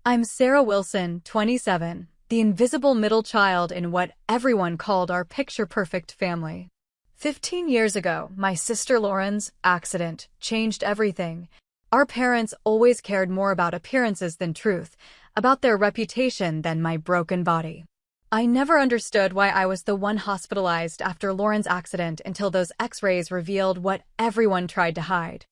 I'm Sarah Wilson, 27, the invisible middle child in what everyone called our picture-perfect family. 15 years ago, my sister Lauren's accident changed everything. Our parents always cared more about appearances than truth, about their reputation than my broken body. I never understood why I was the one hospitalized after Lauren's accident until those X-rays revealed what everyone tried to hide.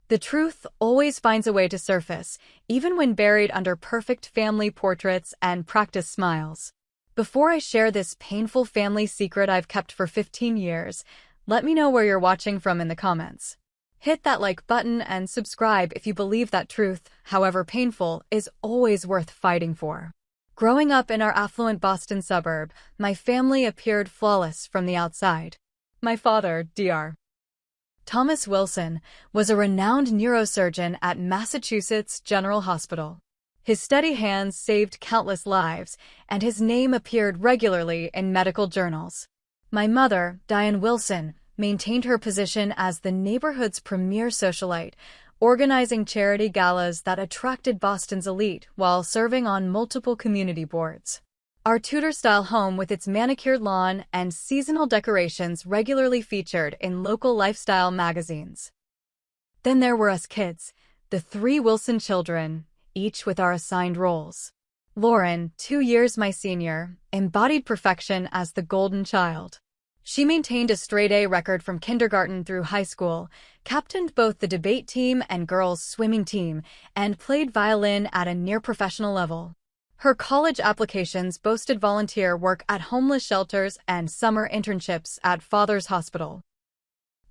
The truth always finds a way to surface, even when buried under perfect family portraits and practiced smiles. Before I share this painful family secret I've kept for 15 years, let me know where you're watching from in the comments. Hit that like button and subscribe if you believe that truth, however painful, is always worth fighting for. Growing up in our affluent Boston suburb, my family appeared flawless from the outside. My father, Dr. Thomas Wilson, was a renowned neurosurgeon at Massachusetts General Hospital. His steady hands saved countless lives, and his name appeared regularly in medical journals. My mother, Diane Wilson, maintained her position as the neighborhood's premier socialite, organizing charity galas that attracted Boston's elite while serving on multiple community boards. Our Tudor-style home with its manicured lawn and seasonal decorations regularly featured in local lifestyle magazines. Then there were us kids, the three Wilson children, each with our assigned roles. Lauren, 2 years my senior, embodied perfection as the golden child. She maintained a straight-A record from kindergarten through high school, captained both the debate team and girls' swimming team, and played violin at a near-professional level. Her college applications boasted volunteer work at homeless shelters and summer internships at Father's Hospital.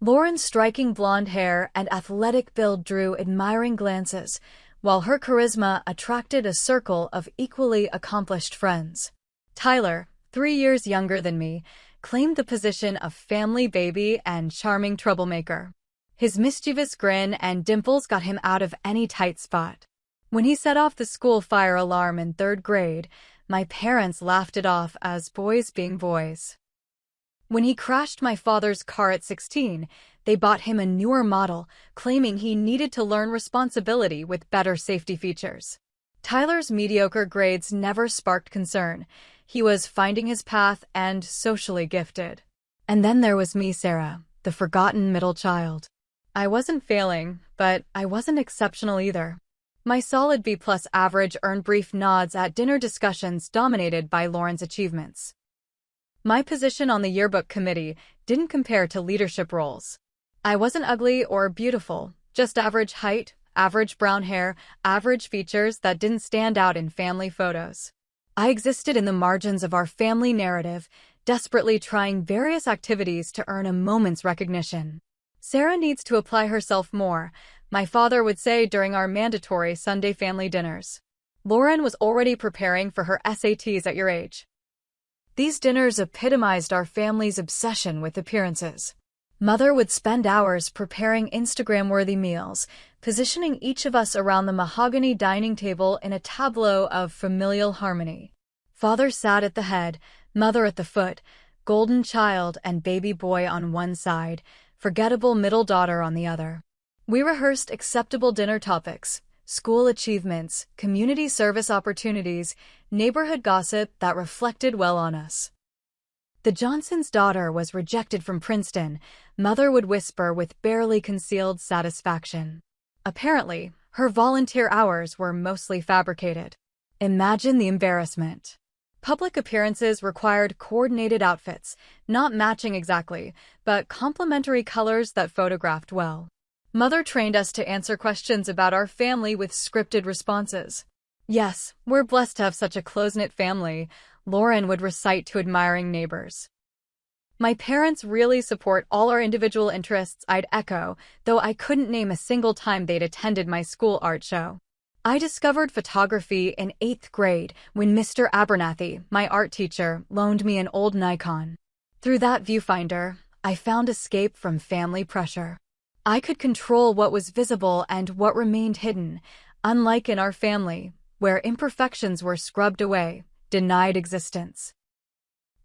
Lauren's striking blonde hair and athletic build drew admiring glances, while her charisma attracted a circle of equally accomplished friends. Tyler, 3 years younger than me, claimed the position of family baby and charming troublemaker. His mischievous grin and dimples got him out of any tight spot. When he set off the school fire alarm in 3rd grade, my parents laughed it off as boys being boys. When he crashed my father's car at 16, they bought him a newer model, claiming he needed to learn responsibility with better safety features. Tyler's mediocre grades never sparked concern. He was finding his path and socially gifted. And then there was me, Sarah, the forgotten middle child. I wasn't failing, but I wasn't exceptional either. My solid B+ average earned brief nods at dinner discussions dominated by Lauren's achievements. My position on the yearbook committee didn't compare to leadership roles. I wasn't ugly or beautiful, just average height, average brown hair, average features that didn't stand out in family photos. I existed in the margins of our family narrative, desperately trying various activities to earn a moment's recognition. Sarah needs to apply herself more, my father would say during our mandatory Sunday family dinners. Lauren was already preparing for her SATs at your age. These dinners epitomized our family's obsession with appearances. Mother would spend hours preparing Instagram-worthy meals, positioning each of us around the mahogany dining table in a tableau of familial harmony. Father sat at the head, mother at the foot, golden child and baby boy on one side, forgettable middle daughter on the other. We rehearsed acceptable dinner topics, school achievements, community service opportunities, neighborhood gossip that reflected well on us. The Johnson's daughter was rejected from Princeton, mother would whisper with barely concealed satisfaction. Apparently, her volunteer hours were mostly fabricated. Imagine the embarrassment. Public appearances required coordinated outfits, not matching exactly, but complementary colors that photographed well. Mother trained us to answer questions about our family with scripted responses. Yes, we're blessed to have such a close-knit family, Lauren would recite to admiring neighbors. My parents really support all our individual interests, I'd echo, though I couldn't name a single time they'd attended my school art show. I discovered photography in 8th grade when Mr. Abernathy, my art teacher, loaned me an old Nikon. Through that viewfinder, I found escape from family pressure. I could control what was visible and what remained hidden, unlike in our family, where imperfections were scrubbed away, denied existence.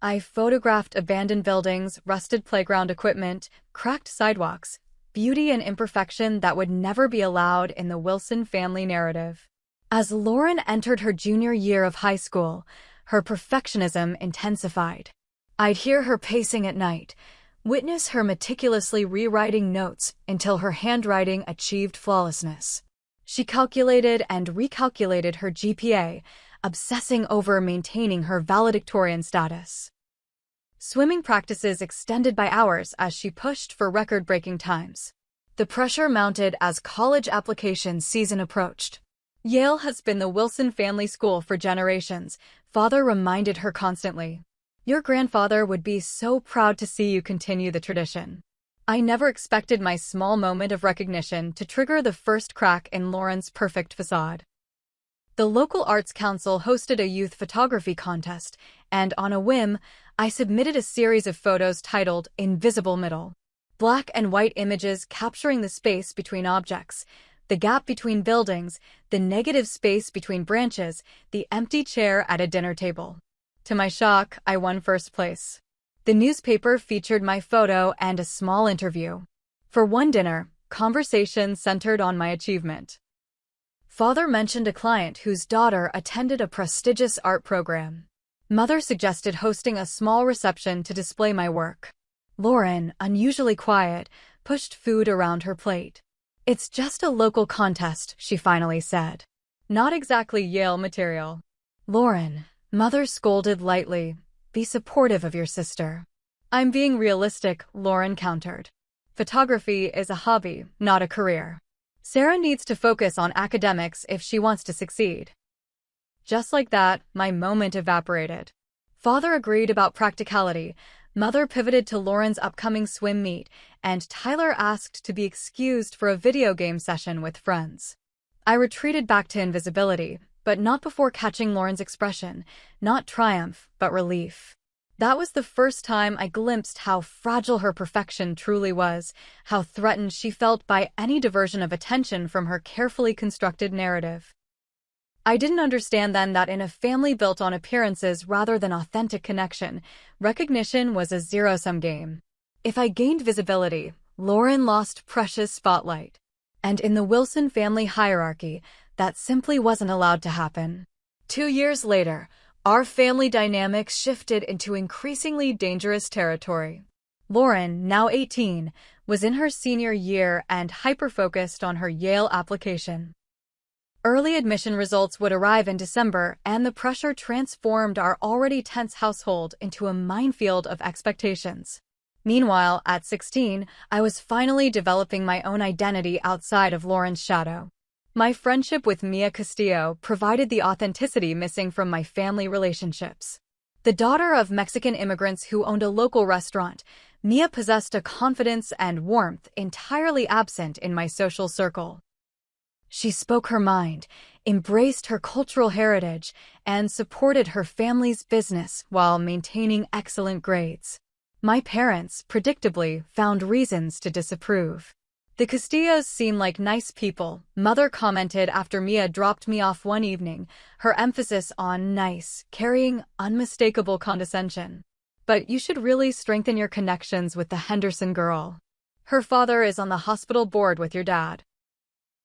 I photographed abandoned buildings, rusted playground equipment, cracked sidewalks, beauty and imperfection that would never be allowed in the Wilson family narrative. As Lauren entered her junior year of high school, her perfectionism intensified. I'd hear her pacing at night, witness her meticulously rewriting notes until her handwriting achieved flawlessness. She calculated and recalculated her GPA, obsessing over maintaining her valedictorian status. Swimming practices extended by hours as she pushed for record-breaking times. The pressure mounted as college application season approached. Yale has been the Wilson family school for generations, father reminded her constantly. Your grandfather would be so proud to see you continue the tradition. I never expected my small moment of recognition to trigger the first crack in Lauren's perfect facade. The local arts council hosted a youth photography contest, and on a whim, I submitted a series of photos titled Invisible Middle. Black and white images capturing the space between objects, the gap between buildings, the negative space between branches, the empty chair at a dinner table. To my shock, I won first place. The newspaper featured my photo and a small interview. For one dinner, conversation centered on my achievement. Father mentioned a client whose daughter attended a prestigious art program. Mother suggested hosting a small reception to display my work. Lauren, unusually quiet, pushed food around her plate. It's just a local contest, she finally said. Not exactly Yale material. Lauren, Mother scolded lightly. Be supportive of your sister. I'm being realistic, Lauren countered. Photography is a hobby, not a career. Sarah needs to focus on academics if she wants to succeed. Just like that, my moment evaporated. Father agreed about practicality. Mother pivoted to Lauren's upcoming swim meet, and Tyler asked to be excused for a video game session with friends. I retreated back to invisibility, but not before catching Lauren's expression, not triumph, but relief. That was the first time I glimpsed how fragile her perfection truly was, how threatened she felt by any diversion of attention from her carefully constructed narrative. I didn't understand then that in a family built on appearances rather than authentic connection, recognition was a zero-sum game. If I gained visibility, Lauren lost precious spotlight. And in the Wilson family hierarchy, that simply wasn't allowed to happen. 2 years later, our family dynamics shifted into increasingly dangerous territory. Lauren, now 18, was in her senior year and hyper-focused on her Yale application. Early admission results would arrive in December, and the pressure transformed our already tense household into a minefield of expectations. Meanwhile, at 16, I was finally developing my own identity outside of Lauren's shadow. My friendship with Mia Castillo provided the authenticity missing from my family relationships. The daughter of Mexican immigrants who owned a local restaurant, Mia possessed a confidence and warmth entirely absent in my social circle. She spoke her mind, embraced her cultural heritage, and supported her family's business while maintaining excellent grades. My parents, predictably, found reasons to disapprove. The Castillos seem like nice people, Mother commented after Mia dropped me off one evening, her emphasis on nice, carrying unmistakable condescension. But you should really strengthen your connections with the Henderson girl. Her father is on the hospital board with your dad.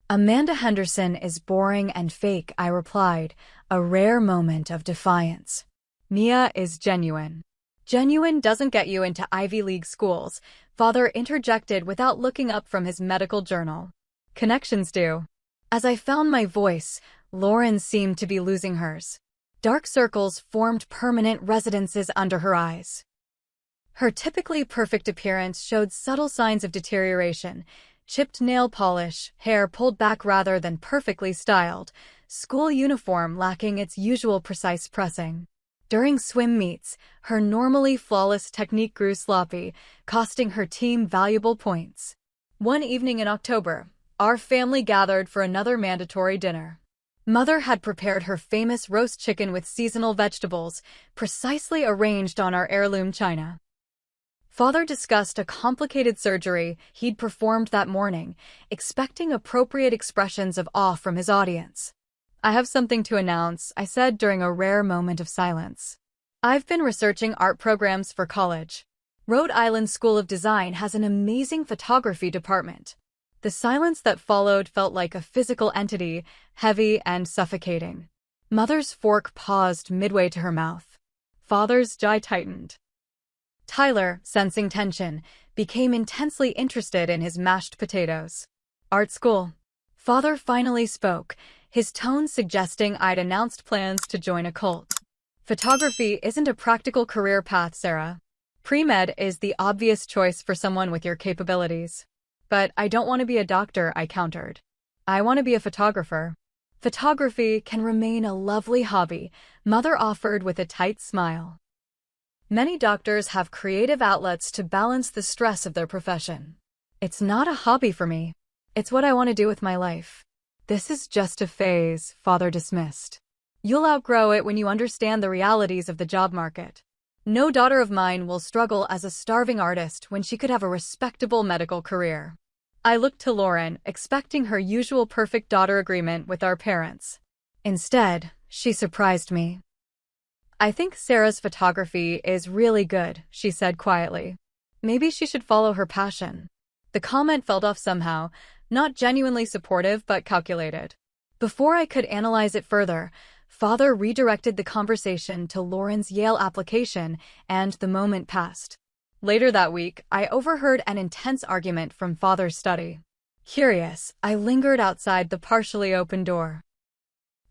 Amanda Henderson is boring and fake, I replied, a rare moment of defiance. Mia is genuine. Genuine doesn't get you into Ivy League schools, Father interjected without looking up from his medical journal. Connections do. As I found my voice, Lauren seemed to be losing hers. Dark circles formed permanent residences under her eyes. Her typically perfect appearance showed subtle signs of deterioration. Chipped nail polish, hair pulled back rather than perfectly styled, school uniform lacking its usual precise pressing. During swim meets, her normally flawless technique grew sloppy, costing her team valuable points. One evening in October, our family gathered for another mandatory dinner. Mother had prepared her famous roast chicken with seasonal vegetables, precisely arranged on our heirloom china. Father discussed a complicated surgery he'd performed that morning, expecting appropriate expressions of awe from his audience. I have something to announce, I said during a rare moment of silence. I've been researching art programs for college. Rhode Island School of Design has an amazing photography department. The silence that followed felt like a physical entity, heavy and suffocating. Mother's fork paused midway to her mouth. Father's jaw tightened. Tyler, sensing tension, became intensely interested in his mashed potatoes. Art school. Father finally spoke, his tone suggesting I'd announced plans to join a cult. Photography isn't a practical career path, Sarah. Pre-med is the obvious choice for someone with your capabilities. But I don't want to be a doctor, I countered. I want to be a photographer. Photography can remain a lovely hobby, Mother offered with a tight smile. Many doctors have creative outlets to balance the stress of their profession. It's not a hobby for me. It's what I want to do with my life. This is just a phase, Father dismissed. You'll outgrow it when you understand the realities of the job market. No daughter of mine will struggle as a starving artist when she could have a respectable medical career. I looked to Lauren, expecting her usual perfect daughter agreement with our parents. Instead, she surprised me. I think Sarah's photography is really good, she said quietly. Maybe she should follow her passion. The comment felt off somehow, not genuinely supportive but calculated. Before I could analyze it further, Father redirected the conversation to Lauren's Yale application, and the moment passed. Later that week, I overheard an intense argument from Father's study. Curious, I lingered outside the partially open door.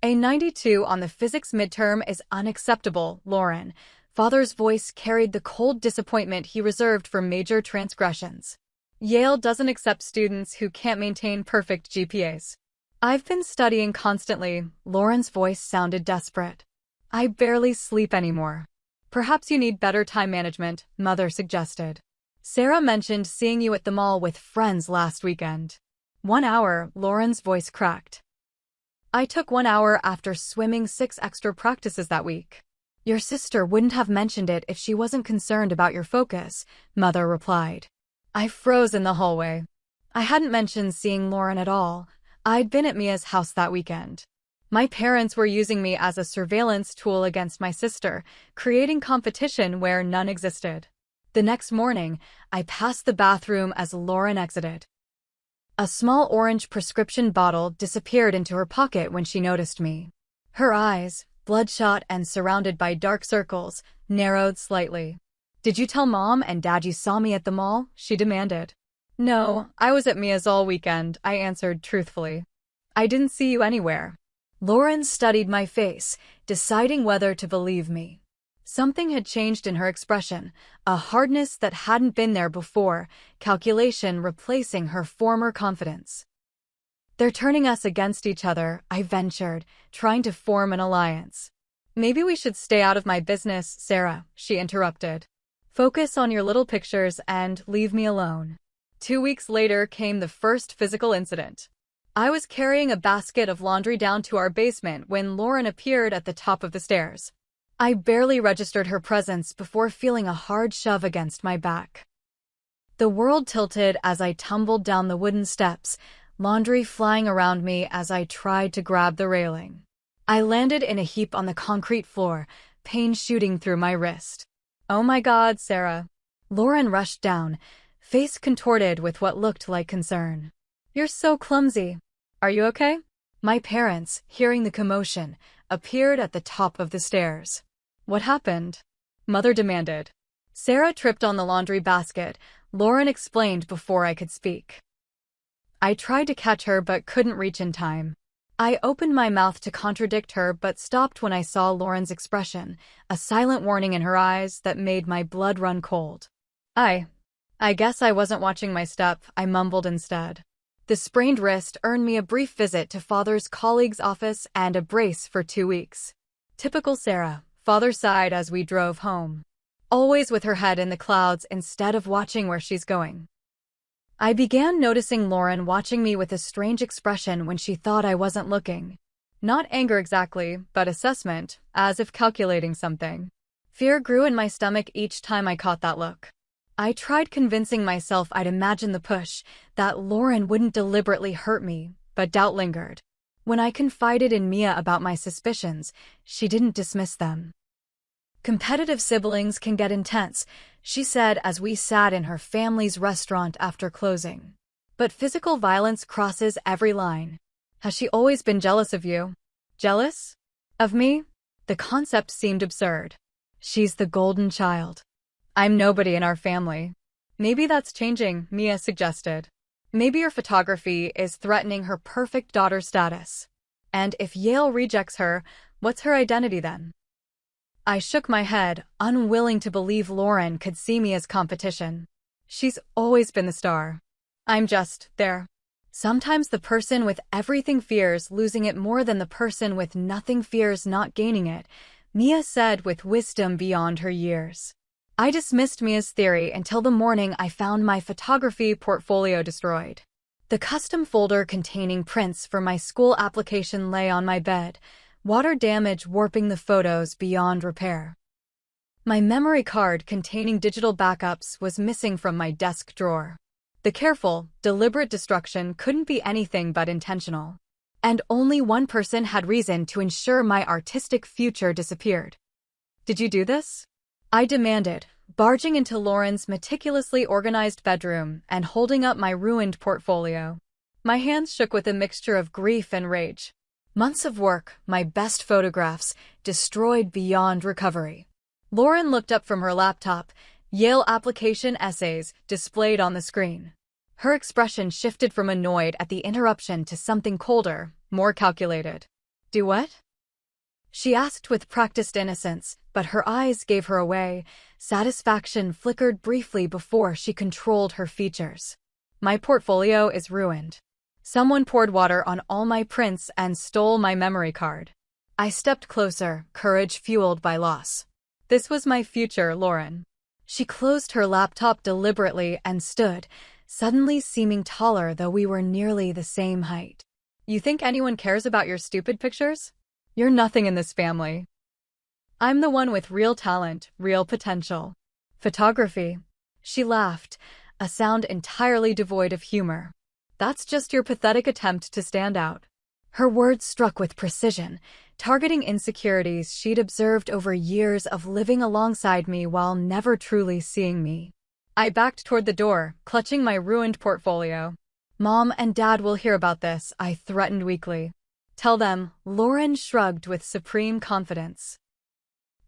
A 92 on the physics midterm is unacceptable, Lauren. Father's voice carried the cold disappointment he reserved for major transgressions. Yale doesn't accept students who can't maintain perfect GPAs. I've been studying constantly, Lauren's voice sounded desperate. I barely sleep anymore. Perhaps you need better time management, Mother suggested. Sarah mentioned seeing you at the mall with friends last weekend. 1 hour, Lauren's voice cracked. I took 1 hour after swimming 6 extra practices that week. Your sister wouldn't have mentioned it if she wasn't concerned about your focus, Mother replied. I froze in the hallway. I hadn't mentioned seeing Lauren at all. I'd been at Mia's house that weekend. My parents were using me as a surveillance tool against my sister, creating competition where none existed. The next morning, I passed the bathroom as Lauren exited. A small orange prescription bottle disappeared into her pocket when she noticed me. Her eyes, bloodshot and surrounded by dark circles, narrowed slightly. Did you tell Mom and Dad you saw me at the mall? She demanded. No, I was at Mia's all weekend, I answered truthfully. I didn't see you anywhere. Lauren studied my face, deciding whether to believe me. Something had changed in her expression, a hardness that hadn't been there before, calculation replacing her former confidence. They're turning us against each other, I ventured, trying to form an alliance. Maybe we should stay out of my business, Sarah, she interrupted. Focus on your little pictures and leave me alone. 2 weeks later came the first physical incident. I was carrying a basket of laundry down to our basement when Lauren appeared at the top of the stairs. I barely registered her presence before feeling a hard shove against my back. The world tilted as I tumbled down the wooden steps, laundry flying around me as I tried to grab the railing. I landed in a heap on the concrete floor, pain shooting through my wrist. Oh my God, Sarah. Lauren rushed down, face contorted with what looked like concern. You're so clumsy. Are you okay? My parents, hearing the commotion, appeared at the top of the stairs. What happened? Mother demanded. Sarah tripped on the laundry basket, Lauren explained before I could speak. I tried to catch her but couldn't reach in time. I opened my mouth to contradict her but stopped when I saw Lauren's expression, a silent warning in her eyes that made my blood run cold. I guess I wasn't watching my step, I mumbled instead. The sprained wrist earned me a brief visit to Father's colleague's office and a brace for 2 weeks. Typical Sarah, Father sighed as we drove home. Always with her head in the clouds instead of watching where she's going. I began noticing Lauren watching me with a strange expression when she thought I wasn't looking. Not anger exactly, but assessment, as if calculating something. Fear grew in my stomach each time I caught that look. I tried convincing myself I'd imagine the push, that Lauren wouldn't deliberately hurt me, but doubt lingered. When I confided in Mia about my suspicions, she didn't dismiss them. Competitive siblings can get intense, she said as we sat in her family's restaurant after closing. But physical violence crosses every line. Has she always been jealous of you? Jealous? Of me? The concept seemed absurd. She's the golden child. I'm nobody in our family. Maybe that's changing, Mia suggested. Maybe your photography is threatening her perfect daughter status. And if Yale rejects her, what's her identity then? I shook my head, unwilling to believe Lauren could see me as competition. She's always been the star. I'm just there. Sometimes the person with everything fears losing it more than the person with nothing fears not gaining it, Mia said with wisdom beyond her years. I dismissed Mia's theory until the morning I found my photography portfolio destroyed. The custom folder containing prints for my school application lay on my bed, water damage warping the photos beyond repair. My memory card containing digital backups was missing from my desk drawer. The careful, deliberate destruction couldn't be anything but intentional. And only one person had reason to ensure my artistic future disappeared. Did you do this? I demanded, barging into Lauren's meticulously organized bedroom and holding up my ruined portfolio. My hands shook with a mixture of grief and rage. Months of work, my best photographs, destroyed beyond recovery. Lauren looked up from her laptop, Yale application essays displayed on the screen. Her expression shifted from annoyed at the interruption to something colder, more calculated. Do what? She asked with practiced innocence, but her eyes gave her away. Satisfaction flickered briefly before she controlled her features. My portfolio is ruined. Someone poured water on all my prints and stole my memory card. I stepped closer, courage fueled by loss. This was my future, Lauren. She closed her laptop deliberately and stood, suddenly seeming taller though we were nearly the same height. You think anyone cares about your stupid pictures? You're nothing in this family. I'm the one with real talent, real potential. Photography. She laughed, a sound entirely devoid of humor. That's just your pathetic attempt to stand out. Her words struck with precision, targeting insecurities she'd observed over years of living alongside me while never truly seeing me. I backed toward the door, clutching my ruined portfolio. Mom and Dad will hear about this, I threatened weakly. Tell them, Lauren shrugged with supreme confidence.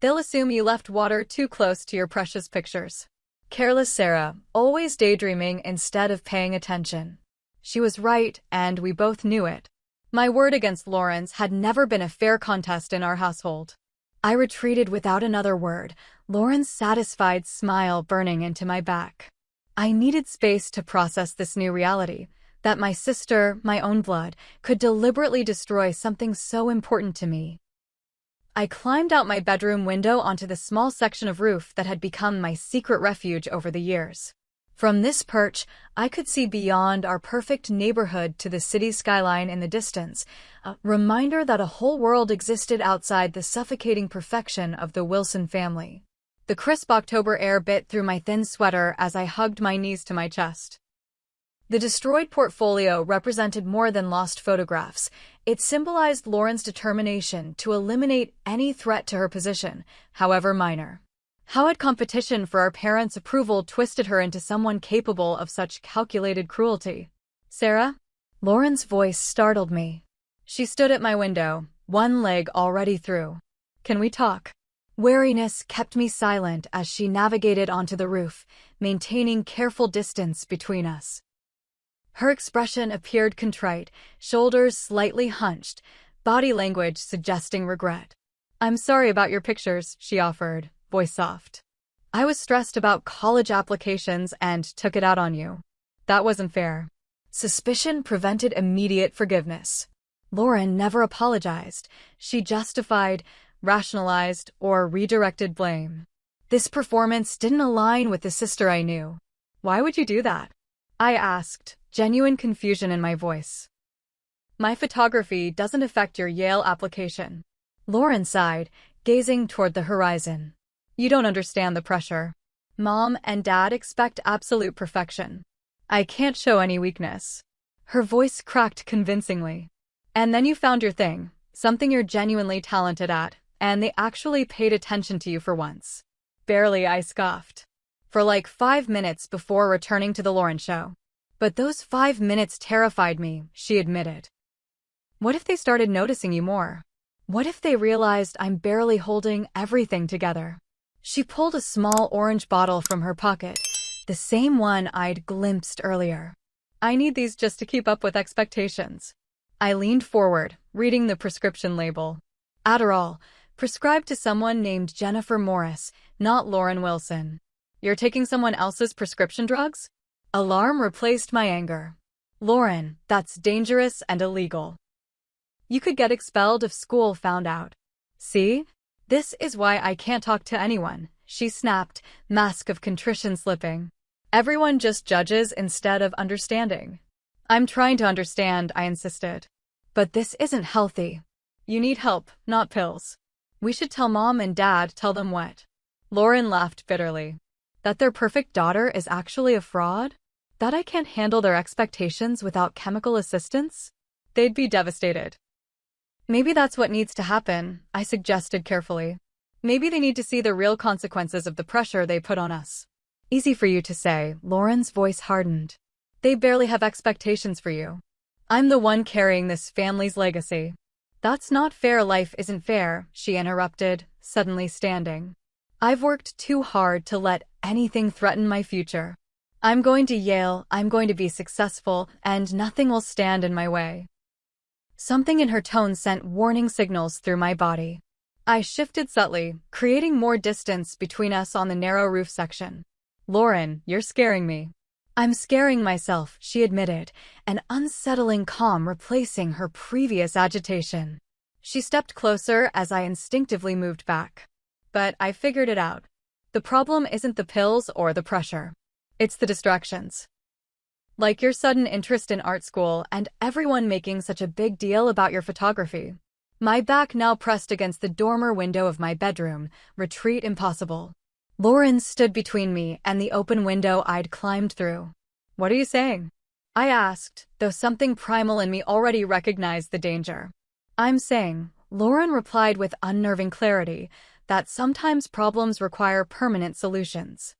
They'll assume you left water too close to your precious pictures. Careless Sarah, always daydreaming instead of paying attention. She was right, and we both knew it. My word against Lauren's had never been a fair contest in our household. I retreated without another word, Lauren's satisfied smile burning into my back. I needed space to process this new reality, that my sister, my own blood, could deliberately destroy something so important to me. I climbed out my bedroom window onto the small section of roof that had become my secret refuge over the years. From this perch, I could see beyond our perfect neighborhood to the city skyline in the distance, a reminder that a whole world existed outside the suffocating perfection of the Wilson family. The crisp October air bit through my thin sweater as I hugged my knees to my chest. The destroyed portfolio represented more than lost photographs. It symbolized Lauren's determination to eliminate any threat to her position, however minor. How had competition for our parents' approval twisted her into someone capable of such calculated cruelty? Sarah? Lauren's voice startled me. She stood at my window, one leg already through. Can we talk? Wariness kept me silent as she navigated onto the roof, maintaining careful distance between us. Her expression appeared contrite, shoulders slightly hunched, body language suggesting regret. I'm sorry about your pictures, she offered, voice soft. I was stressed about college applications and took it out on you. That wasn't fair. Suspicion prevented immediate forgiveness. Lauren never apologized. She justified, rationalized, or redirected blame. This performance didn't align with the sister I knew. Why would you do that? I asked, genuine confusion in my voice. My photography doesn't affect your Yale application. Lauren sighed, gazing toward the horizon. You don't understand the pressure. Mom and Dad expect absolute perfection. I can't show any weakness. Her voice cracked convincingly. And then you found your thing, something you're genuinely talented at, and they actually paid attention to you for once. Barely, I scoffed. For like 5 minutes before returning to the Lauren show. But those 5 minutes terrified me, she admitted. What if they started noticing you more? What if they realized I'm barely holding everything together? She pulled a small orange bottle from her pocket, the same one I'd glimpsed earlier. I need these just to keep up with expectations. I leaned forward, reading the prescription label. Adderall, prescribed to someone named Jennifer Morris, not Lauren Wilson. You're taking someone else's prescription drugs? Alarm replaced my anger. Lauren, that's dangerous and illegal. You could get expelled if school found out. See? This is why I can't talk to anyone, she snapped, mask of contrition slipping. Everyone just judges instead of understanding. I'm trying to understand, I insisted. But this isn't healthy. You need help, not pills. We should tell Mom and Dad. Tell them what? Lauren laughed bitterly. That their perfect daughter is actually a fraud? That I can't handle their expectations without chemical assistance? They'd be devastated. Maybe that's what needs to happen, I suggested carefully. Maybe they need to see the real consequences of the pressure they put on us. Easy for you to say, Lauren's voice hardened. They barely have expectations for you. I'm the one carrying this family's legacy. That's not fair. Life isn't fair, she interrupted, suddenly standing. I've worked too hard to let anything threaten my future. I'm going to Yale, I'm going to be successful, and nothing will stand in my way. Something in her tone sent warning signals through my body. I shifted subtly, creating more distance between us on the narrow roof section. Lauren, you're scaring me. I'm scaring myself, she admitted, an unsettling calm replacing her previous agitation. She stepped closer as I instinctively moved back. But I figured it out. The problem isn't the pills or the pressure. It's the distractions. Like your sudden interest in art school and everyone making such a big deal about your photography. My back now pressed against the dormer window of my bedroom, retreat impossible. Lauren stood between me and the open window I'd climbed through. What are you saying? I asked, though something primal in me already recognized the danger. I'm saying, Lauren replied with unnerving clarity, that sometimes problems require permanent solutions.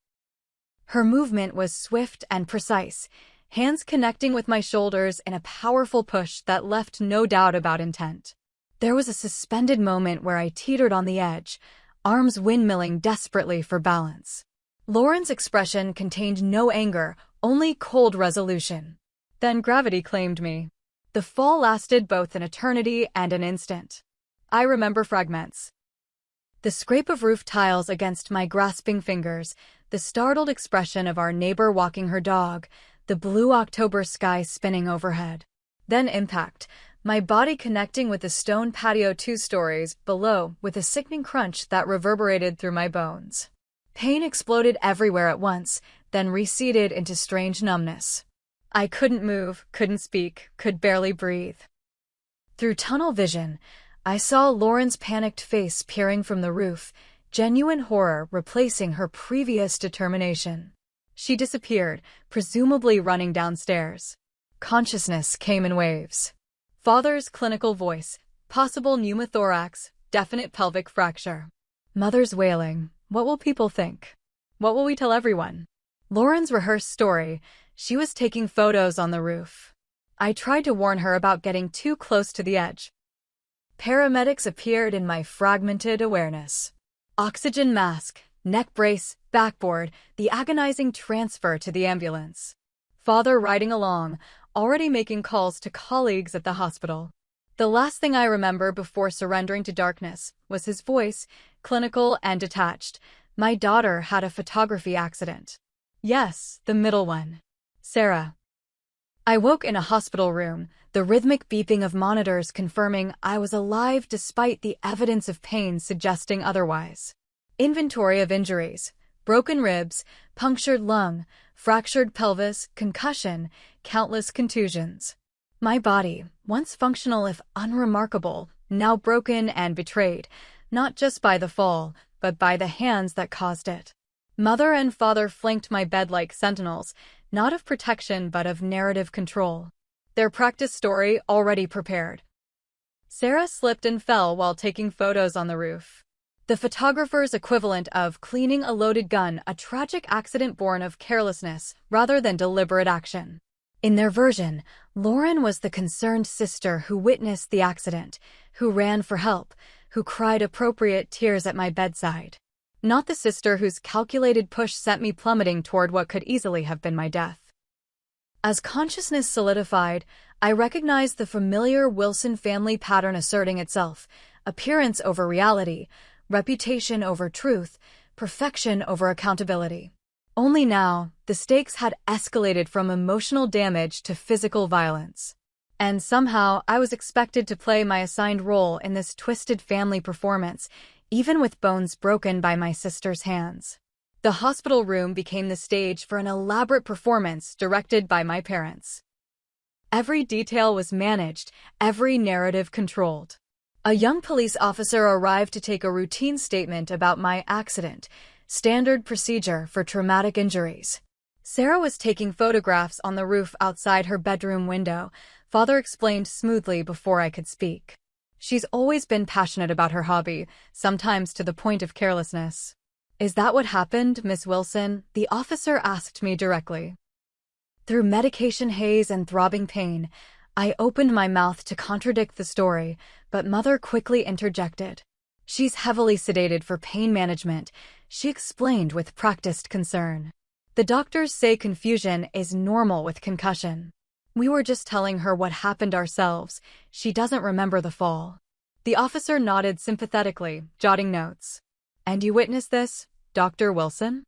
Her movement was swift and precise, hands connecting with my shoulders in a powerful push that left no doubt about intent. There was a suspended moment where I teetered on the edge, arms windmilling desperately for balance. Lauren's expression contained no anger, only cold resolution. Then gravity claimed me. The fall lasted both an eternity and an instant. I remember fragments. The scrape of roof tiles against my grasping fingers, the startled expression of our neighbor walking her dog, the blue October sky spinning overhead. Then impact, my body connecting with the stone patio 2 stories below with a sickening crunch that reverberated through my bones. Pain exploded everywhere at once, then receded into strange numbness. I couldn't move, couldn't speak, could barely breathe. Through tunnel vision, I saw Lauren's panicked face peering from the roof, genuine horror replacing her previous determination. She disappeared, presumably running downstairs. Consciousness came in waves. Father's clinical voice, possible pneumothorax, definite pelvic fracture. Mother's wailing, what will people think? What will we tell everyone? Lauren's rehearsed story, she was taking photos on the roof. I tried to warn her about getting too close to the edge. Paramedics appeared in my fragmented awareness. Oxygen mask, neck brace, backboard, the agonizing transfer to the ambulance. Father riding along, already making calls to colleagues at the hospital. The last thing I remember before surrendering to darkness was his voice, clinical and detached. My daughter had a photography accident. Yes, the middle one. Sarah. I woke in a hospital room, the rhythmic beeping of monitors confirming I was alive despite the evidence of pain suggesting otherwise. Inventory of injuries, broken ribs, punctured lung, fractured pelvis, concussion, countless contusions. My body, once functional if unremarkable, now broken and betrayed, not just by the fall, but by the hands that caused it. Mother and father flanked my bed like sentinels, not of protection but of narrative control. Their practice story already prepared. Sarah slipped and fell while taking photos on the roof. The photographer's equivalent of cleaning a loaded gun, a tragic accident born of carelessness rather than deliberate action. In their version, Lauren was the concerned sister who witnessed the accident, who ran for help, who cried appropriate tears at my bedside. Not the sister whose calculated push sent me plummeting toward what could easily have been my death. As consciousness solidified, I recognized the familiar Wilson family pattern asserting itself: appearance over reality, reputation over truth, perfection over accountability. Only now, the stakes had escalated from emotional damage to physical violence. And somehow, I was expected to play my assigned role in this twisted family performance, even with bones broken by my sister's hands. The hospital room became the stage for an elaborate performance directed by my parents. Every detail was managed, every narrative controlled. A young police officer arrived to take a routine statement about my accident, standard procedure for traumatic injuries. Sarah was taking photographs on the roof outside her bedroom window, Father explained smoothly before I could speak. She's always been passionate about her hobby, sometimes to the point of carelessness. Is that what happened, Miss Wilson? The officer asked me directly. Through medication haze and throbbing pain, I opened my mouth to contradict the story, but Mother quickly interjected. She's heavily sedated for pain management, she explained with practiced concern. The doctors say confusion is normal with concussion. We were just telling her what happened ourselves. She doesn't remember the fall. The officer nodded sympathetically, jotting notes. And you witnessed this, Dr. Wilson?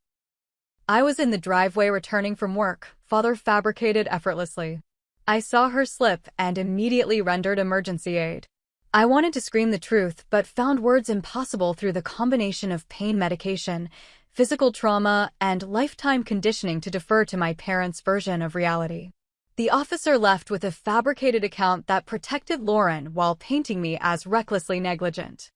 I was in the driveway returning from work, Father fabricated effortlessly. I saw her slip and immediately rendered emergency aid. I wanted to scream the truth, but found words impossible through the combination of pain medication, physical trauma, and lifetime conditioning to defer to my parents' version of reality. The officer left with a fabricated account that protected Lauren while painting me as recklessly negligent.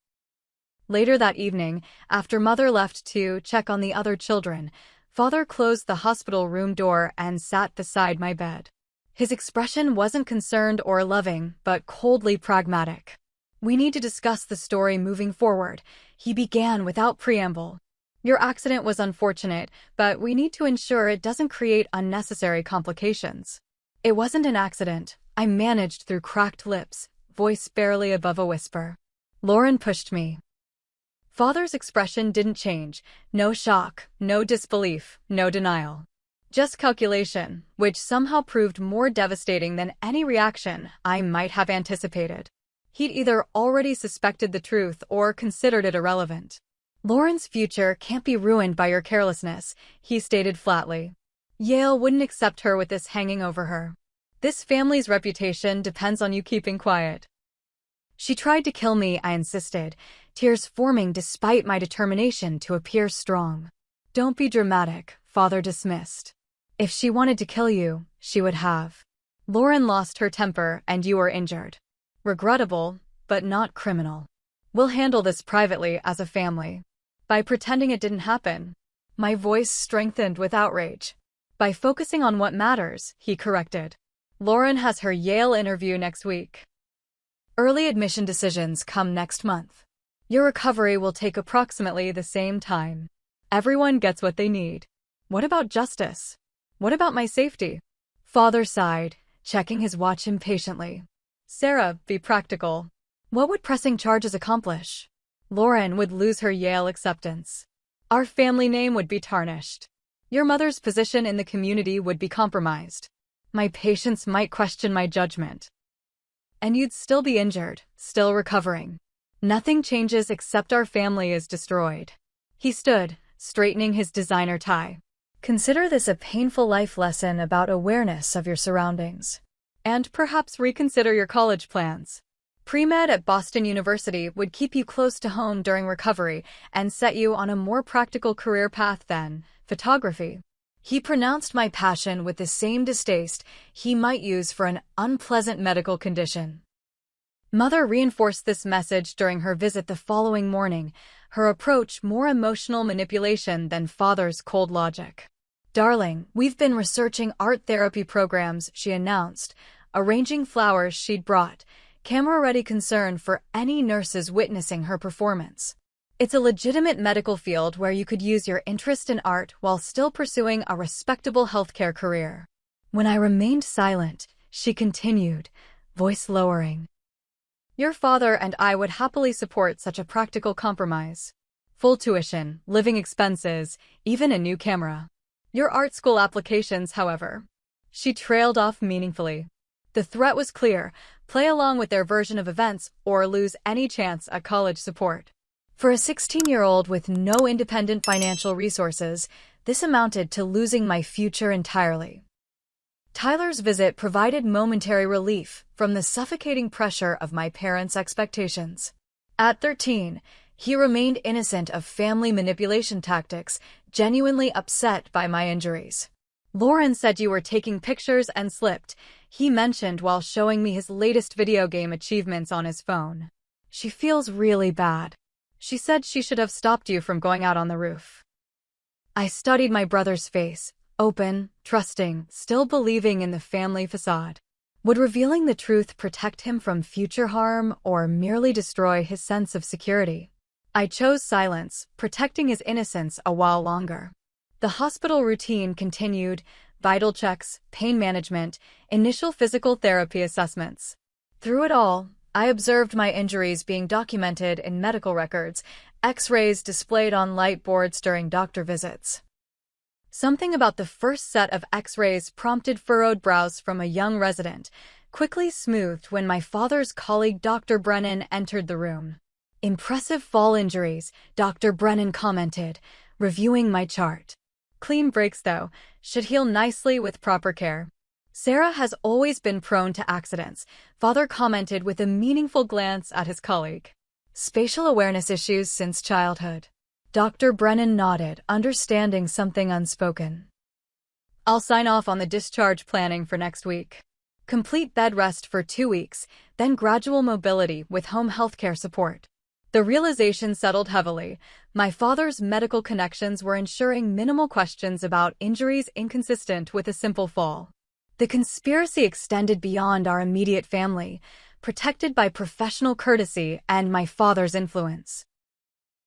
Later that evening, after Mother left to check on the other children, Father closed the hospital room door and sat beside my bed. His expression wasn't concerned or loving, but coldly pragmatic. We need to discuss the story moving forward, he began without preamble. Your accident was unfortunate, but we need to ensure it doesn't create unnecessary complications. It wasn't an accident, I managed through cracked lips, voice barely above a whisper. Lauren pushed me. Father's expression didn't change, no shock, no disbelief, no denial. Just calculation, which somehow proved more devastating than any reaction I might have anticipated. He'd either already suspected the truth or considered it irrelevant. Lauren's future can't be ruined by your carelessness, he stated flatly. Yale wouldn't accept her with this hanging over her. This family's reputation depends on you keeping quiet. She tried to kill me, I insisted, tears forming despite my determination to appear strong. Don't be dramatic, Father dismissed. If she wanted to kill you, she would have. Lauren lost her temper and you were injured. Regrettable, but not criminal. We'll handle this privately as a family. By pretending it didn't happen. My voice strengthened with outrage. By focusing on what matters, he corrected. Lauren has her Yale interview next week. Early admission decisions come next month. Your recovery will take approximately the same time. Everyone gets what they need. What about justice? What about my safety? Father sighed, checking his watch impatiently. Sarah, be practical. What would pressing charges accomplish? Lauren would lose her Yale acceptance. Our family name would be tarnished. Your mother's position in the community would be compromised. My patients might question my judgment. And you'd still be injured, still recovering. Nothing changes except our family is destroyed. He stood, straightening his designer tie. Consider this a painful life lesson about awareness of your surroundings. And perhaps reconsider your college plans. Pre-med at Boston University would keep you close to home during recovery and set you on a more practical career path than photography. He pronounced my passion with the same distaste he might use for an unpleasant medical condition. Mother reinforced this message during her visit the following morning, her approach more emotional manipulation than Father's cold logic. Darling, we've been researching art therapy programs, she announced, arranging flowers she'd brought, camera-ready concern for any nurses witnessing her performance. It's a legitimate medical field where you could use your interest in art while still pursuing a respectable healthcare career. When I remained silent, she continued, voice lowering. Your father and I would happily support such a practical compromise. Full tuition, living expenses, even a new camera. Your art school applications, however. She trailed off meaningfully. The threat was clear: play along with their version of events or lose any chance at college support. For a 16-year-old with no independent financial resources, this amounted to losing my future entirely. Tyler's visit provided momentary relief from the suffocating pressure of my parents' expectations. At 13, he remained innocent of family manipulation tactics, genuinely upset by my injuries. Lauren said you were taking pictures and slipped, he mentioned while showing me his latest video game achievements on his phone. She feels really bad. She said she should have stopped you from going out on the roof. I studied my brother's face, open, trusting, still believing in the family facade. Would revealing the truth protect him from future harm or merely destroy his sense of security? I chose silence, protecting his innocence a while longer. The hospital routine continued: vital checks, pain management, initial physical therapy assessments. Through it all, I observed my injuries being documented in medical records, X-rays displayed on light boards during doctor visits. Something about the first set of X-rays prompted furrowed brows from a young resident, quickly smoothed when my father's colleague Dr. Brennan entered the room. Impressive fall injuries, Dr. Brennan commented, reviewing my chart. Clean breaks, though, should heal nicely with proper care. Sarah has always been prone to accidents, father commented with a meaningful glance at his colleague. Spatial awareness issues since childhood. Dr. Brennan nodded, understanding something unspoken. I'll sign off on the discharge planning for next week. Complete bed rest for 2 weeks, then gradual mobility with home healthcare support. The realization settled heavily. My father's medical connections were ensuring minimal questions about injuries inconsistent with a simple fall. The conspiracy extended beyond our immediate family, protected by professional courtesy and my father's influence.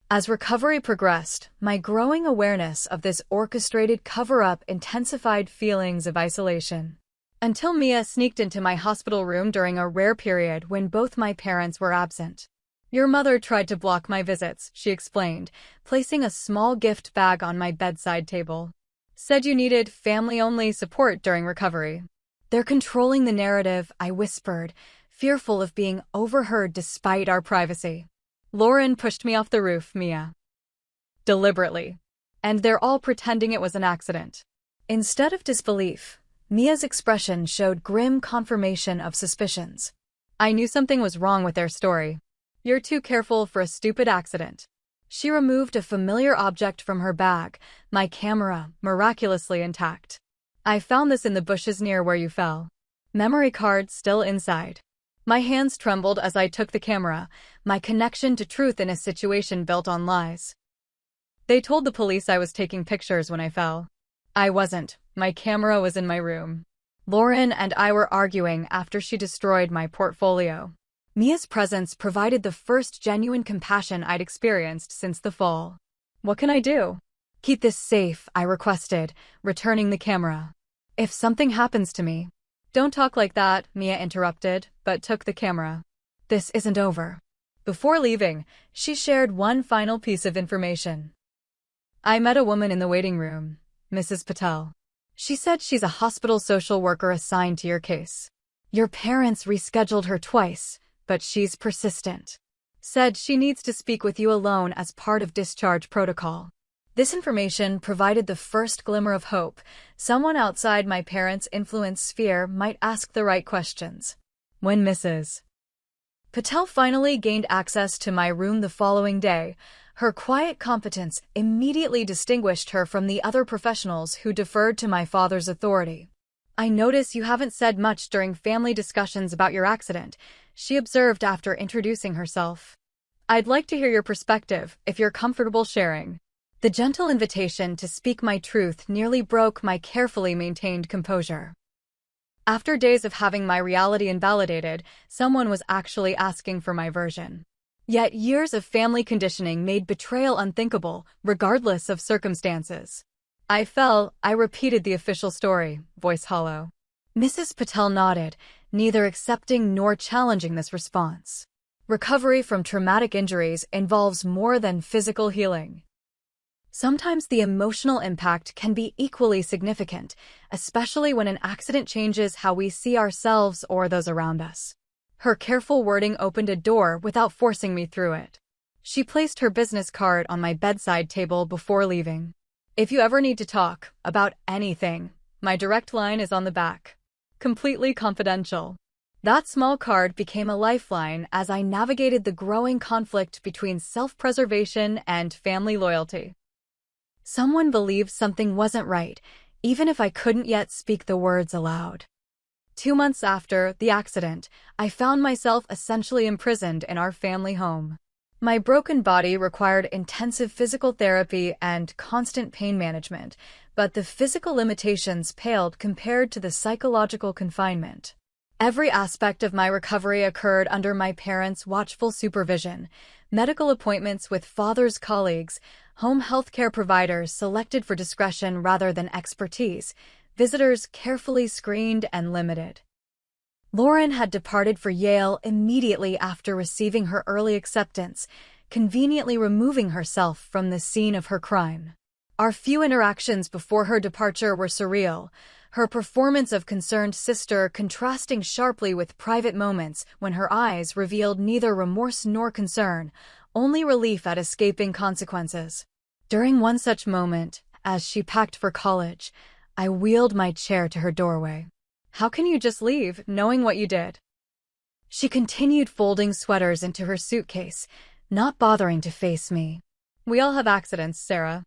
As recovery progressed, my growing awareness of this orchestrated cover-up intensified feelings of isolation. Until Mia sneaked into my hospital room during a rare period when both my parents were absent. Your mother tried to block my visits, she explained, placing a small gift bag on my bedside table. Said you needed family-only support during recovery. They're controlling the narrative, I whispered, fearful of being overheard despite our privacy. Lauren pushed me off the roof, Mia. Deliberately. And they're all pretending it was an accident. Instead of disbelief, Mia's expression showed grim confirmation of suspicions. I knew something was wrong with their story. You're too careful for a stupid accident. She removed a familiar object from her bag, my camera, miraculously intact. I found this in the bushes near where you fell. Memory card still inside. My hands trembled as I took the camera, my connection to truth in a situation built on lies. They told the police I was taking pictures when I fell. I wasn't. My camera was in my room. Lauren and I were arguing after she destroyed my portfolio. Mia's presence provided the first genuine compassion I'd experienced since the fall. What can I do? Keep this safe, I requested, returning the camera. If something happens to me. Don't talk like that, Mia interrupted, but took the camera. This isn't over. Before leaving, she shared one final piece of information. I met a woman in the waiting room, Mrs. Patel. She said she's a hospital social worker assigned to your case. Your parents rescheduled her twice, but she's persistent. Said she needs to speak with you alone as part of discharge protocol. This information provided the first glimmer of hope. Someone outside my parents' influence sphere might ask the right questions. When Mrs. Patel finally gained access to my room the following day, her quiet competence immediately distinguished her from the other professionals who deferred to my father's authority. I notice you haven't said much during family discussions about your accident, she observed after introducing herself. I'd like to hear your perspective, if you're comfortable sharing. The gentle invitation to speak my truth nearly broke my carefully maintained composure. After days of having my reality invalidated, someone was actually asking for my version. Yet years of family conditioning made betrayal unthinkable, regardless of circumstances. I repeated the official story, voice hollow. Mrs. Patel nodded, neither accepting nor challenging this response. Recovery from traumatic injuries involves more than physical healing. Sometimes the emotional impact can be equally significant, especially when an accident changes how we see ourselves or those around us. Her careful wording opened a door without forcing me through it. She placed her business card on my bedside table before leaving. If you ever need to talk about anything, my direct line is on the back. Completely confidential. That small card became a lifeline as I navigated the growing conflict between self-preservation and family loyalty. Someone believed something wasn't right, even if I couldn't yet speak the words aloud. 2 months after the accident, I found myself essentially imprisoned in our family home. My broken body required intensive physical therapy and constant pain management, but the physical limitations paled compared to the psychological confinement. Every aspect of my recovery occurred under my parents' watchful supervision. Medical appointments with father's colleagues, home healthcare providers selected for discretion rather than expertise, visitors carefully screened and limited. Lauren had departed for Yale immediately after receiving her early acceptance, conveniently removing herself from the scene of her crime. Our few interactions before her departure were surreal, her performance of concerned sister contrasting sharply with private moments when her eyes revealed neither remorse nor concern, only relief at escaping consequences. During one such moment, as she packed for college, I wheeled my chair to her doorway. "How can you just leave, knowing what you did?" She continued folding sweaters into her suitcase, not bothering to face me. "We all have accidents, Sarah.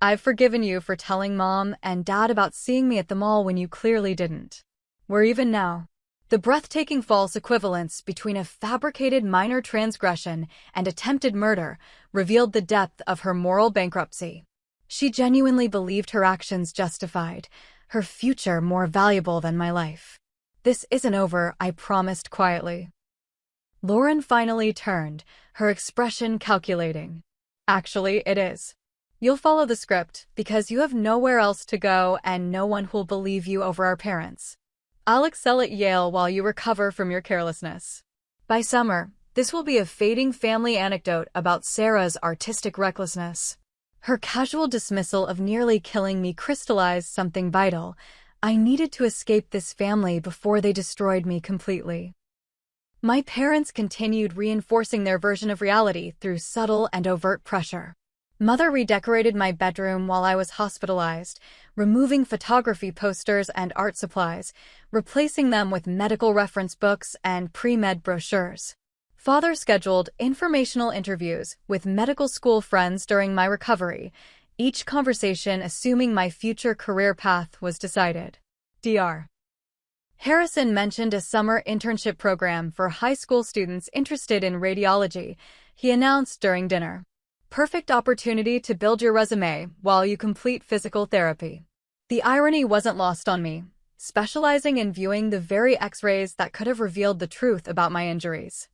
I've forgiven you for telling Mom and Dad about seeing me at the mall when you clearly didn't. We're even now." The breathtaking false equivalence between a fabricated minor transgression and attempted murder revealed the depth of her moral bankruptcy. She genuinely believed her actions justified, her future more valuable than my life. "This isn't over," I promised quietly. Lauren finally turned, her expression calculating. "Actually, it is. You'll follow the script because you have nowhere else to go and no one who'll believe you over our parents. I'll excel at Yale while you recover from your carelessness." By summer, this will be a fading family anecdote about Sarah's artistic recklessness. Her casual dismissal of nearly killing me crystallized something vital. I needed to escape this family before they destroyed me completely. My parents continued reinforcing their version of reality through subtle and overt pressure. Mother redecorated my bedroom while I was hospitalized, removing photography posters and art supplies, replacing them with medical reference books and pre-med brochures. Father scheduled informational interviews with medical school friends during my recovery, each conversation assuming my future career path was decided. Dr. Harrison mentioned a summer internship program for high school students interested in radiology, he announced during dinner. "Perfect opportunity to build your resume while you complete physical therapy." The irony wasn't lost on me, specializing in viewing the very X-rays that could have revealed the truth about my injuries.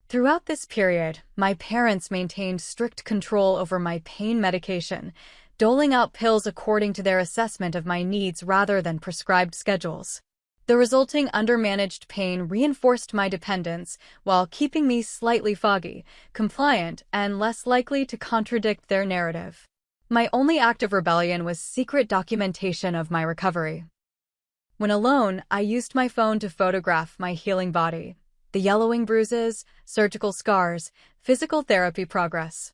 Throughout this period, my parents maintained strict control over my pain medication, doling out pills according to their assessment of my needs rather than prescribed schedules. The resulting undermanaged pain reinforced my dependence while keeping me slightly foggy, compliant, and less likely to contradict their narrative. My only act of rebellion was secret documentation of my recovery. When alone, I used my phone to photograph my healing body, the yellowing bruises, surgical scars, physical therapy progress.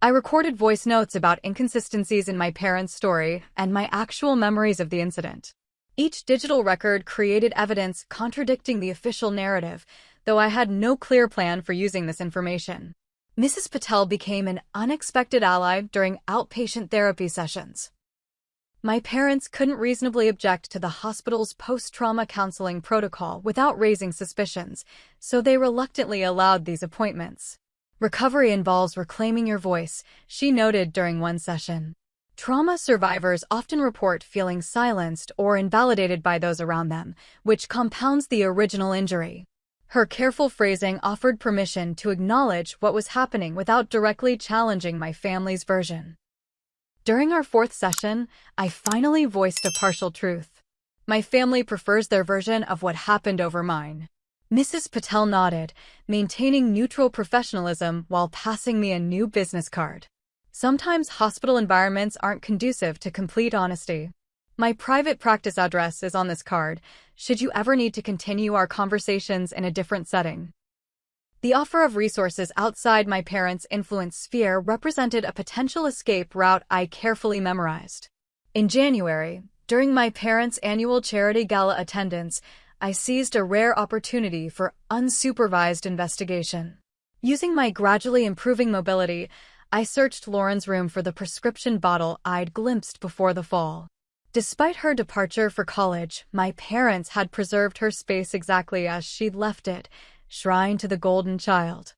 I recorded voice notes about inconsistencies in my parents' story and my actual memories of the incident. Each digital record created evidence contradicting the official narrative, though I had no clear plan for using this information. Mrs. Patel became an unexpected ally during outpatient therapy sessions. My parents couldn't reasonably object to the hospital's post-trauma counseling protocol without raising suspicions, so they reluctantly allowed these appointments. "Recovery involves reclaiming your voice," she noted during one session. Trauma survivors often report feeling silenced or invalidated by those around them, which compounds the original injury. Her careful phrasing offered permission to acknowledge what was happening without directly challenging my family's version. During our fourth session, I finally voiced a partial truth. My family prefers their version of what happened over mine. Mrs. Patel nodded, maintaining neutral professionalism while passing me a new business card. Sometimes hospital environments aren't conducive to complete honesty. My private practice address is on this card, should you ever need to continue our conversations in a different setting. The offer of resources outside my parents' influence sphere represented a potential escape route I carefully memorized. In January, during my parents' annual charity gala attendance, I seized a rare opportunity for unsupervised investigation. Using my gradually improving mobility, I searched Lauren's room for the prescription bottle I'd glimpsed before the fall. Despite her departure for college, my parents had preserved her space exactly as she'd left it, shrine to the golden child.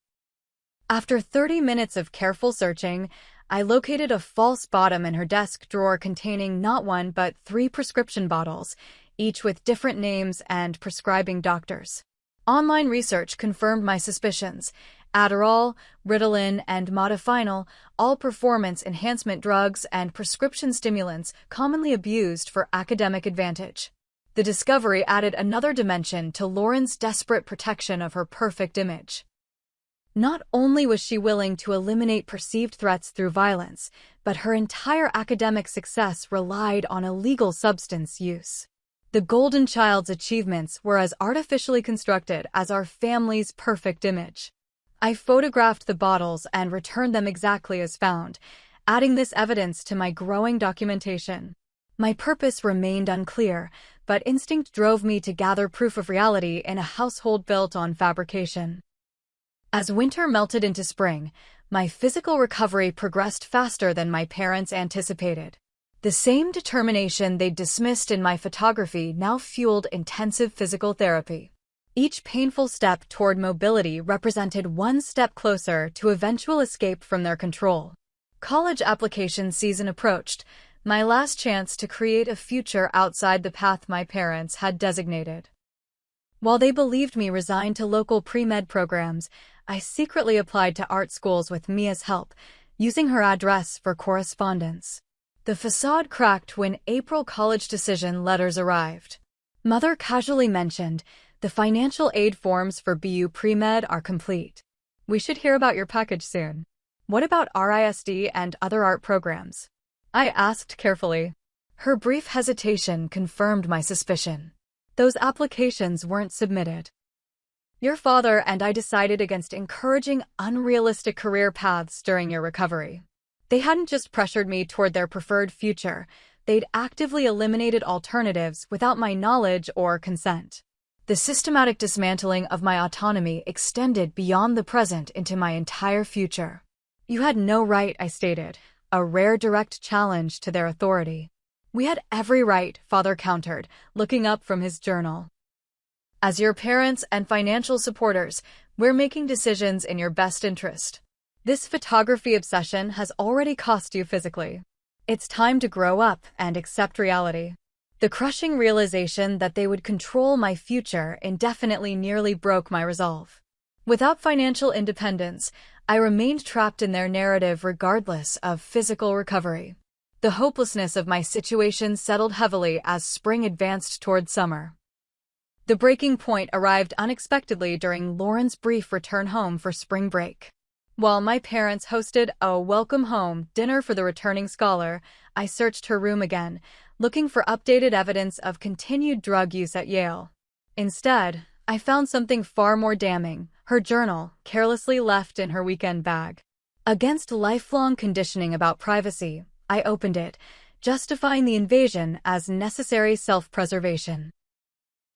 After 30 minutes of careful searching, I located a false bottom in her desk drawer containing not one but 3 prescription bottles, each with different names and prescribing doctors. Online research confirmed my suspicions. Adderall, Ritalin, and Modafinil, all performance enhancement drugs and prescription stimulants commonly abused for academic advantage. The discovery added another dimension to Lauren's desperate protection of her perfect image. Not only was she willing to eliminate perceived threats through violence, but her entire academic success relied on illegal substance use. The golden child's achievements were as artificially constructed as our family's perfect image. I photographed the bottles and returned them exactly as found, adding this evidence to my growing documentation. My purpose remained unclear, but instinct drove me to gather proof of reality in a household built on fabrication. As winter melted into spring, my physical recovery progressed faster than my parents anticipated. The same determination they'd dismissed in my photography now fueled intensive physical therapy. Each painful step toward mobility represented one step closer to eventual escape from their control. College application season approached, my last chance to create a future outside the path my parents had designated. While they believed me resigned to local pre-med programs, I secretly applied to art schools with Mia's help, using her address for correspondence. The facade cracked when April college decision letters arrived. Mother casually mentioned, "The financial aid forms for BU pre-med are complete. We should hear about your package soon. What about RISD and other art programs?" I asked carefully. Her brief hesitation confirmed my suspicion. Those applications weren't submitted. Your father and I decided against encouraging unrealistic career paths during your recovery. They hadn't just pressured me toward their preferred future, they'd actively eliminated alternatives without my knowledge or consent. The systematic dismantling of my autonomy extended beyond the present into my entire future. You had no right, I stated, a rare direct challenge to their authority. We had every right, Father countered, looking up from his journal. As your parents and financial supporters, we're making decisions in your best interest. This photography obsession has already cost you physically. It's time to grow up and accept reality. The crushing realization that they would control my future indefinitely nearly broke my resolve. Without financial independence, I remained trapped in their narrative regardless of physical recovery. The hopelessness of my situation settled heavily as spring advanced toward summer. The breaking point arrived unexpectedly during Lauren's brief return home for spring break. While my parents hosted a welcome home dinner for the returning scholar, I searched her room again, looking for updated evidence of continued drug use at Yale. Instead, I found something far more damning, her journal, carelessly left in her weekend bag. Against lifelong conditioning about privacy, I opened it, justifying the invasion as necessary self-preservation.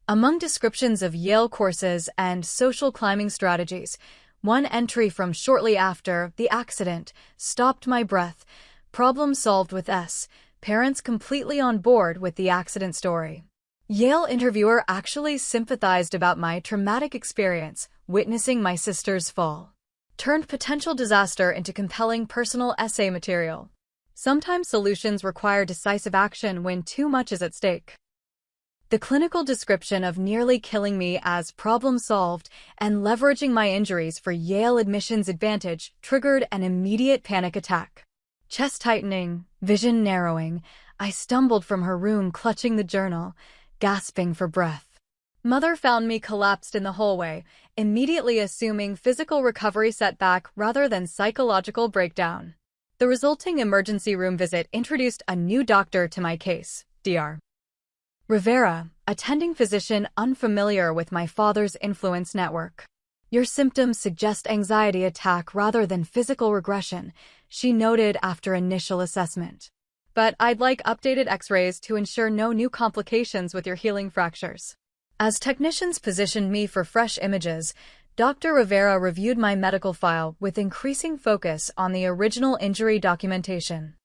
Among descriptions of Yale courses and social climbing strategies, one entry from shortly after the accident stopped my breath. Problem solved with S. Parents completely on board with the accident story. Yale interviewer actually sympathized about my traumatic experience witnessing my sister's fall. Turned potential disaster into compelling personal essay material. Sometimes solutions require decisive action when too much is at stake. The clinical description of nearly killing me as problem solved and leveraging my injuries for Yale admissions advantage triggered an immediate panic attack. Chest tightening, vision narrowing, I stumbled from her room clutching the journal, gasping for breath. Mother found me collapsed in the hallway, immediately assuming physical recovery setback rather than psychological breakdown. The resulting emergency room visit introduced a new doctor to my case, Dr. Rivera, attending physician unfamiliar with my father's influence network. Your symptoms suggest anxiety attack rather than physical regression, she noted after initial assessment. But I'd like updated x-rays to ensure no new complications with your healing fractures. As technicians positioned me for fresh images, Dr. Rivera reviewed my medical file with increasing focus on the original injury documentation.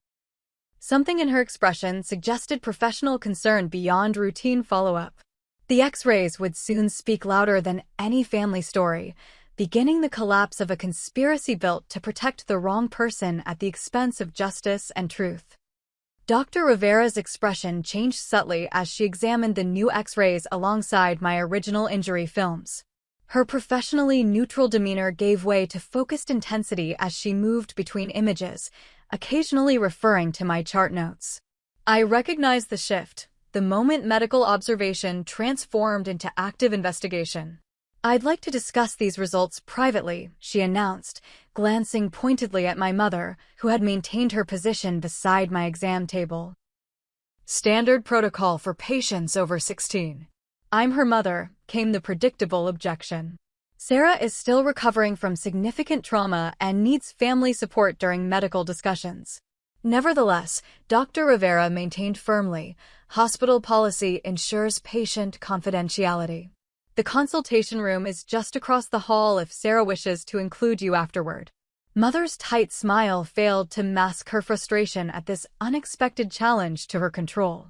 Something in her expression suggested professional concern beyond routine follow-up. The x-rays would soon speak louder than any family story, beginning the collapse of a conspiracy built to protect the wrong person at the expense of justice and truth. Dr. Rivera's expression changed subtly as she examined the new x-rays alongside my original injury films. Her professionally neutral demeanor gave way to focused intensity as she moved between images, occasionally referring to my chart notes. I recognized the shift, the moment medical observation transformed into active investigation. I'd like to discuss these results privately, she announced, glancing pointedly at my mother, who had maintained her position beside my exam table. Standard protocol for patients over 16. I'm her mother, came the predictable objection. Sarah is still recovering from significant trauma and needs family support during medical discussions. Nevertheless, Dr. Rivera maintained firmly, hospital policy ensures patient confidentiality. The consultation room is just across the hall if Sarah wishes to include you afterward. Mother's tight smile failed to mask her frustration at this unexpected challenge to her control.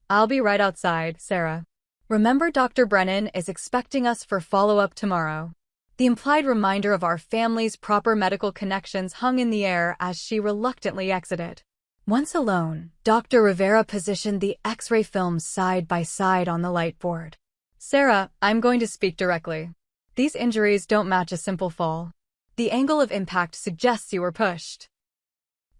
I'll be right outside, Sarah. Remember, Dr. Brennan is expecting us for follow-up tomorrow. The implied reminder of our family's proper medical connections hung in the air as she reluctantly exited. Once alone, Dr. Rivera positioned the X-ray films side by side on the light board. Sarah, I'm going to speak directly. These injuries don't match a simple fall. The angle of impact suggests you were pushed.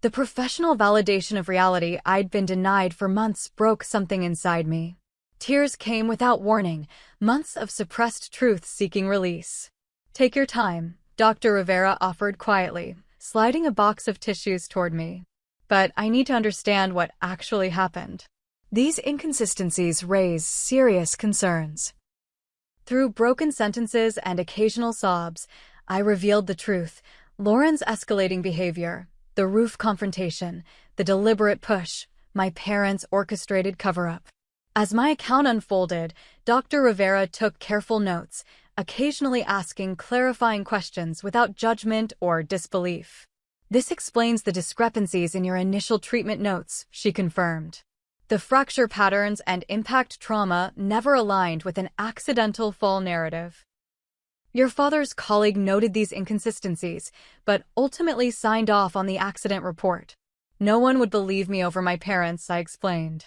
The professional validation of reality I'd been denied for months broke something inside me. Tears came without warning, months of suppressed truth seeking release. Take your time, Dr. Rivera offered quietly, sliding a box of tissues toward me. But I need to understand what actually happened. These inconsistencies raise serious concerns. Through broken sentences and occasional sobs, I revealed the truth, Lauren's escalating behavior, the roof confrontation, the deliberate push, my parents' orchestrated cover-up. As my account unfolded, Dr. Rivera took careful notes, occasionally asking clarifying questions without judgment or disbelief. This explains the discrepancies in your initial treatment notes, she confirmed. The fracture patterns and impact trauma never aligned with an accidental fall narrative. Your father's colleague noted these inconsistencies, but ultimately signed off on the accident report. No one would believe me over my parents, I explained.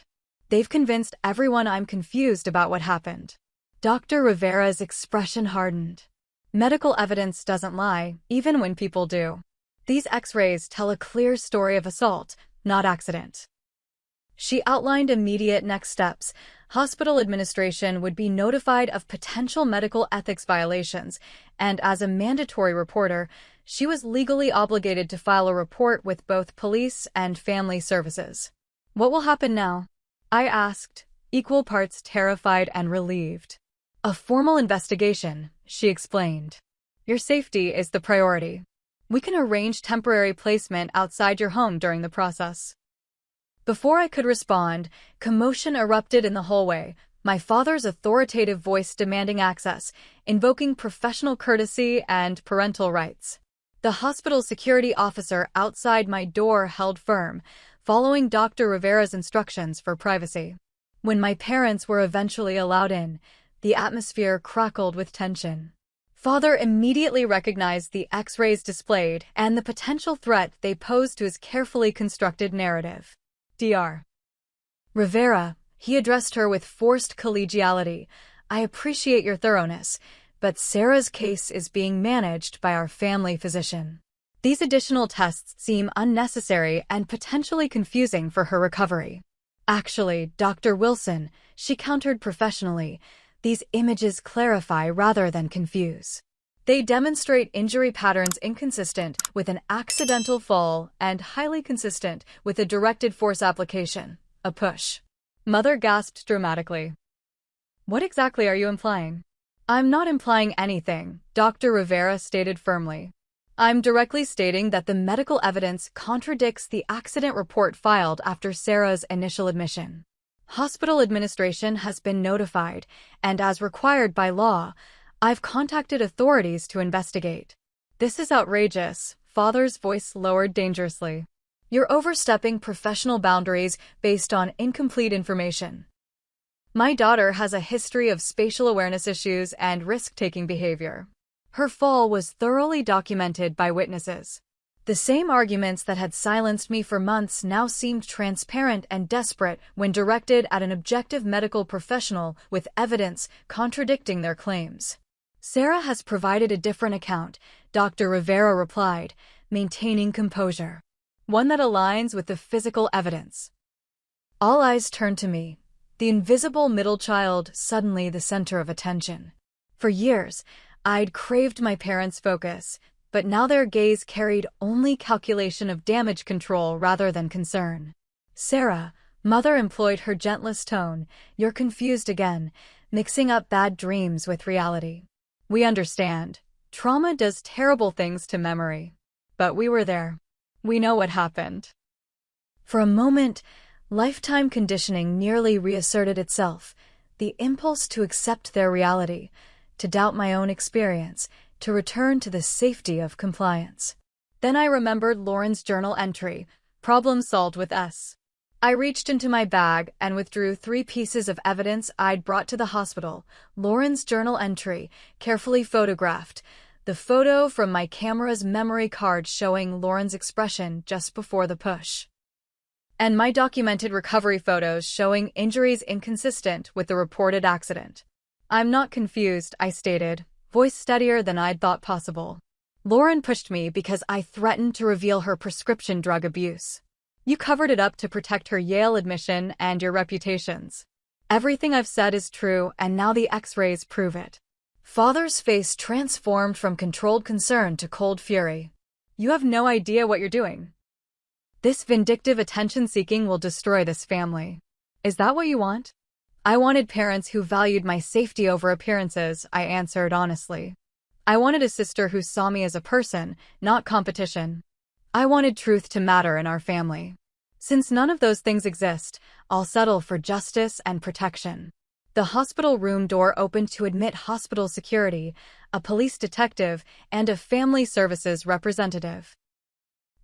They've convinced everyone I'm confused about what happened. Dr. Rivera's expression hardened. Medical evidence doesn't lie, even when people do. These x-rays tell a clear story of assault, not accident. She outlined immediate next steps. Hospital administration would be notified of potential medical ethics violations, and as a mandatory reporter, she was legally obligated to file a report with both police and family services. What will happen now? I asked, equal parts terrified and relieved. A formal investigation, she explained. Your safety is the priority. We can arrange temporary placement outside your home during the process. Before I could respond, commotion erupted in the hallway, my father's authoritative voice demanding access, invoking professional courtesy and parental rights. The hospital security officer outside my door held firm, following Dr. Rivera's instructions for privacy. When my parents were eventually allowed in, the atmosphere crackled with tension. Father immediately recognized the x-rays displayed and the potential threat they posed to his carefully constructed narrative. Dr. Rivera, he addressed her with forced collegiality, I appreciate your thoroughness, but Sarah's case is being managed by our family physician. These additional tests seem unnecessary and potentially confusing for her recovery. Actually, Dr. Wilson, she countered professionally, these images clarify rather than confuse. They demonstrate injury patterns inconsistent with an accidental fall and highly consistent with a directed force application, a push. Mother gasped dramatically. What exactly are you implying? I'm not implying anything, Dr. Rivera stated firmly. I'm directly stating that the medical evidence contradicts the accident report filed after Sarah's initial admission. Hospital administration has been notified, and as required by law, I've contacted authorities to investigate. This is outrageous, Father's voice lowered dangerously. You're overstepping professional boundaries based on incomplete information. My daughter has a history of spatial awareness issues and risk-taking behavior. Her fall was thoroughly documented by witnesses. The same arguments that had silenced me for months now seemed transparent and desperate when directed at an objective medical professional with evidence contradicting their claims. Sarah has provided a different account, Dr. Rivera replied, maintaining composure. One that aligns with the physical evidence. All eyes turned to me, the invisible middle child suddenly the center of attention. For years, I'd craved my parents' focus, but now their gaze carried only calculation of damage control rather than concern. Sarah, Mother employed her gentlest tone, you're confused again, mixing up bad dreams with reality. We understand. Trauma does terrible things to memory. But we were there. We know what happened. For a moment, lifetime conditioning nearly reasserted itself, the impulse to accept their reality, to doubt my own experience, to return to the safety of compliance. Then I remembered Lauren's journal entry, problem solved with S. I reached into my bag and withdrew 3 pieces of evidence I'd brought to the hospital. Lauren's journal entry, carefully photographed, the photo from my camera's memory card showing Lauren's expression just before the push. And my documented recovery photos showing injuries inconsistent with the reported accident. I'm not confused, I stated, voice steadier than I'd thought possible. Lauren pushed me because I threatened to reveal her prescription drug abuse. You covered it up to protect her Yale admission and your reputations. Everything I've said is true, and now the X-rays prove it. Father's face transformed from controlled concern to cold fury. You have no idea what you're doing. This vindictive attention-seeking will destroy this family. Is that what you want? I wanted parents who valued my safety over appearances, I answered honestly. I wanted a sister who saw me as a person, not competition. I wanted truth to matter in our family. Since none of those things exist, I'll settle for justice and protection. The hospital room door opened to admit hospital security, a police detective, and a family services representative.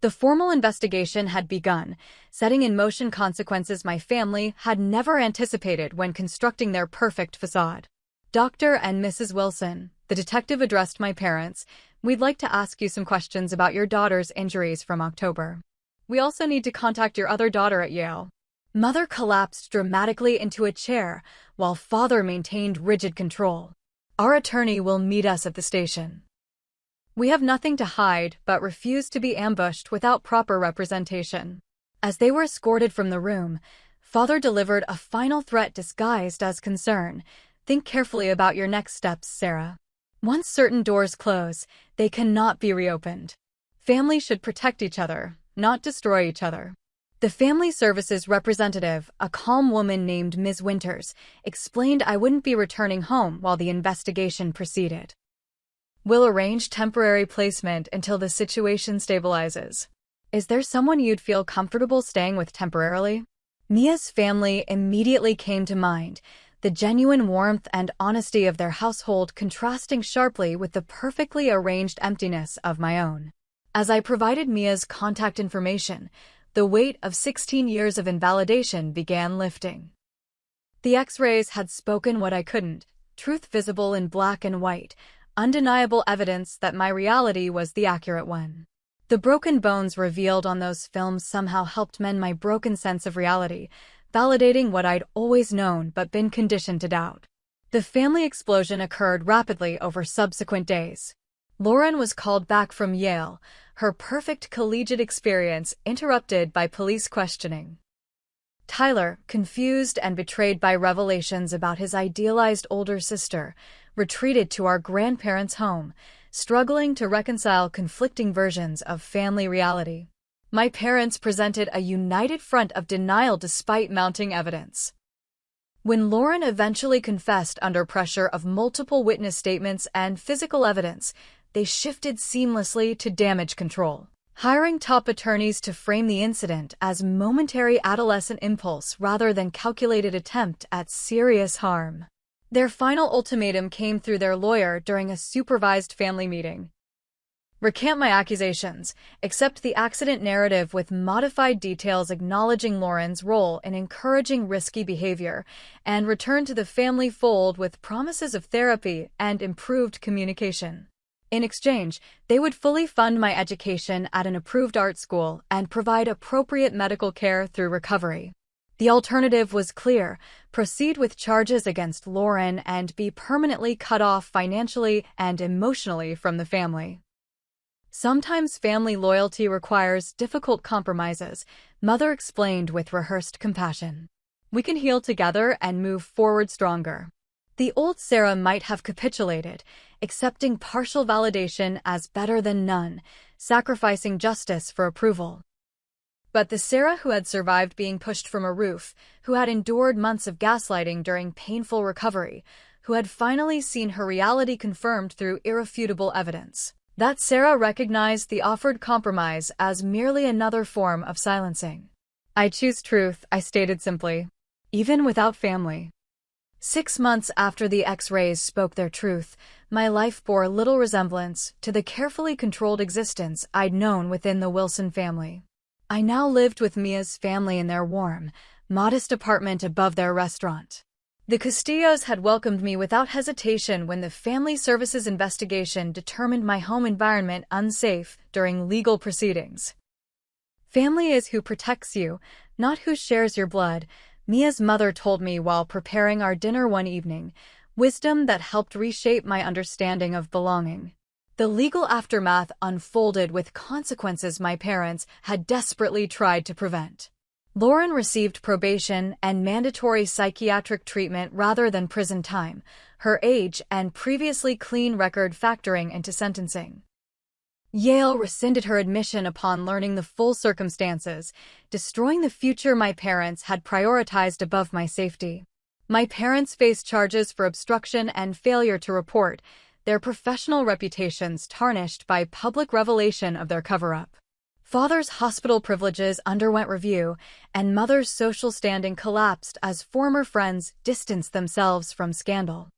The formal investigation had begun, setting in motion consequences my family had never anticipated when constructing their perfect facade. Dr. and Mrs. Wilson, the detective addressed my parents, we'd like to ask you some questions about your daughter's injuries from October. We also need to contact your other daughter at Yale. Mother collapsed dramatically into a chair, while Father maintained rigid control. Our attorney will meet us at the station. We have nothing to hide, but refuse to be ambushed without proper representation. As they were escorted from the room, Father delivered a final threat disguised as concern. Think carefully about your next steps, Sarah. Once certain doors close, they cannot be reopened. Families should protect each other, not destroy each other. The family services representative, a calm woman named Ms. Winters, explained I wouldn't be returning home while the investigation proceeded. We'll arrange temporary placement until the situation stabilizes. Is there someone you'd feel comfortable staying with temporarily? Mia's family immediately came to mind, the genuine warmth and honesty of their household contrasting sharply with the perfectly arranged emptiness of my own. As I provided Mia's contact information, the weight of 16 years of invalidation began lifting. The X-rays had spoken what I couldn't, truth visible in black and white, undeniable evidence that my reality was the accurate one. The broken bones revealed on those films somehow helped mend my broken sense of reality, validating what I'd always known but been conditioned to doubt. The family explosion occurred rapidly over subsequent days. Lauren was called back from Yale, her perfect collegiate experience interrupted by police questioning. Tyler, confused and betrayed by revelations about his idealized older sister, retreated to our grandparents' home, struggling to reconcile conflicting versions of family reality. My parents presented a united front of denial despite mounting evidence. When Lauren eventually confessed under pressure of multiple witness statements and physical evidence, they shifted seamlessly to damage control, hiring top attorneys to frame the incident as momentary adolescent impulse rather than calculated attempt at serious harm. Their final ultimatum came through their lawyer during a supervised family meeting. Recant my accusations, accept the accident narrative with modified details acknowledging Lauren's role in encouraging risky behavior, and return to the family fold with promises of therapy and improved communication. In exchange, they would fully fund my education at an approved art school and provide appropriate medical care through recovery. The alternative was clear: proceed with charges against Lauren and be permanently cut off financially and emotionally from the family. Sometimes family loyalty requires difficult compromises, Mother explained with rehearsed compassion. We can heal together and move forward stronger. The old Sarah might have capitulated, accepting partial validation as better than none, sacrificing justice for approval. But the Sarah who had survived being pushed from a roof, who had endured months of gaslighting during painful recovery, who had finally seen her reality confirmed through irrefutable evidence, that Sarah recognized the offered compromise as merely another form of silencing. I choose truth, I stated simply, even without family. 6 months after the X-rays spoke their truth, my life bore little resemblance to the carefully controlled existence I'd known within the Wilson family. I now lived with Mia's family in their warm, modest apartment above their restaurant. The Castillos had welcomed me without hesitation when the Family Services investigation determined my home environment unsafe during legal proceedings. Family is who protects you, not who shares your blood, Mia's mother told me while preparing our dinner one evening, wisdom that helped reshape my understanding of belonging. The legal aftermath unfolded with consequences my parents had desperately tried to prevent. Lauren received probation and mandatory psychiatric treatment rather than prison time, her age and previously clean record factoring into sentencing. Yale rescinded her admission upon learning the full circumstances, destroying the future my parents had prioritized above my safety. My parents faced charges for obstruction and failure to report, their professional reputations tarnished by public revelation of their cover-up. Father's hospital privileges underwent review, and Mother's social standing collapsed as former friends distanced themselves from scandal.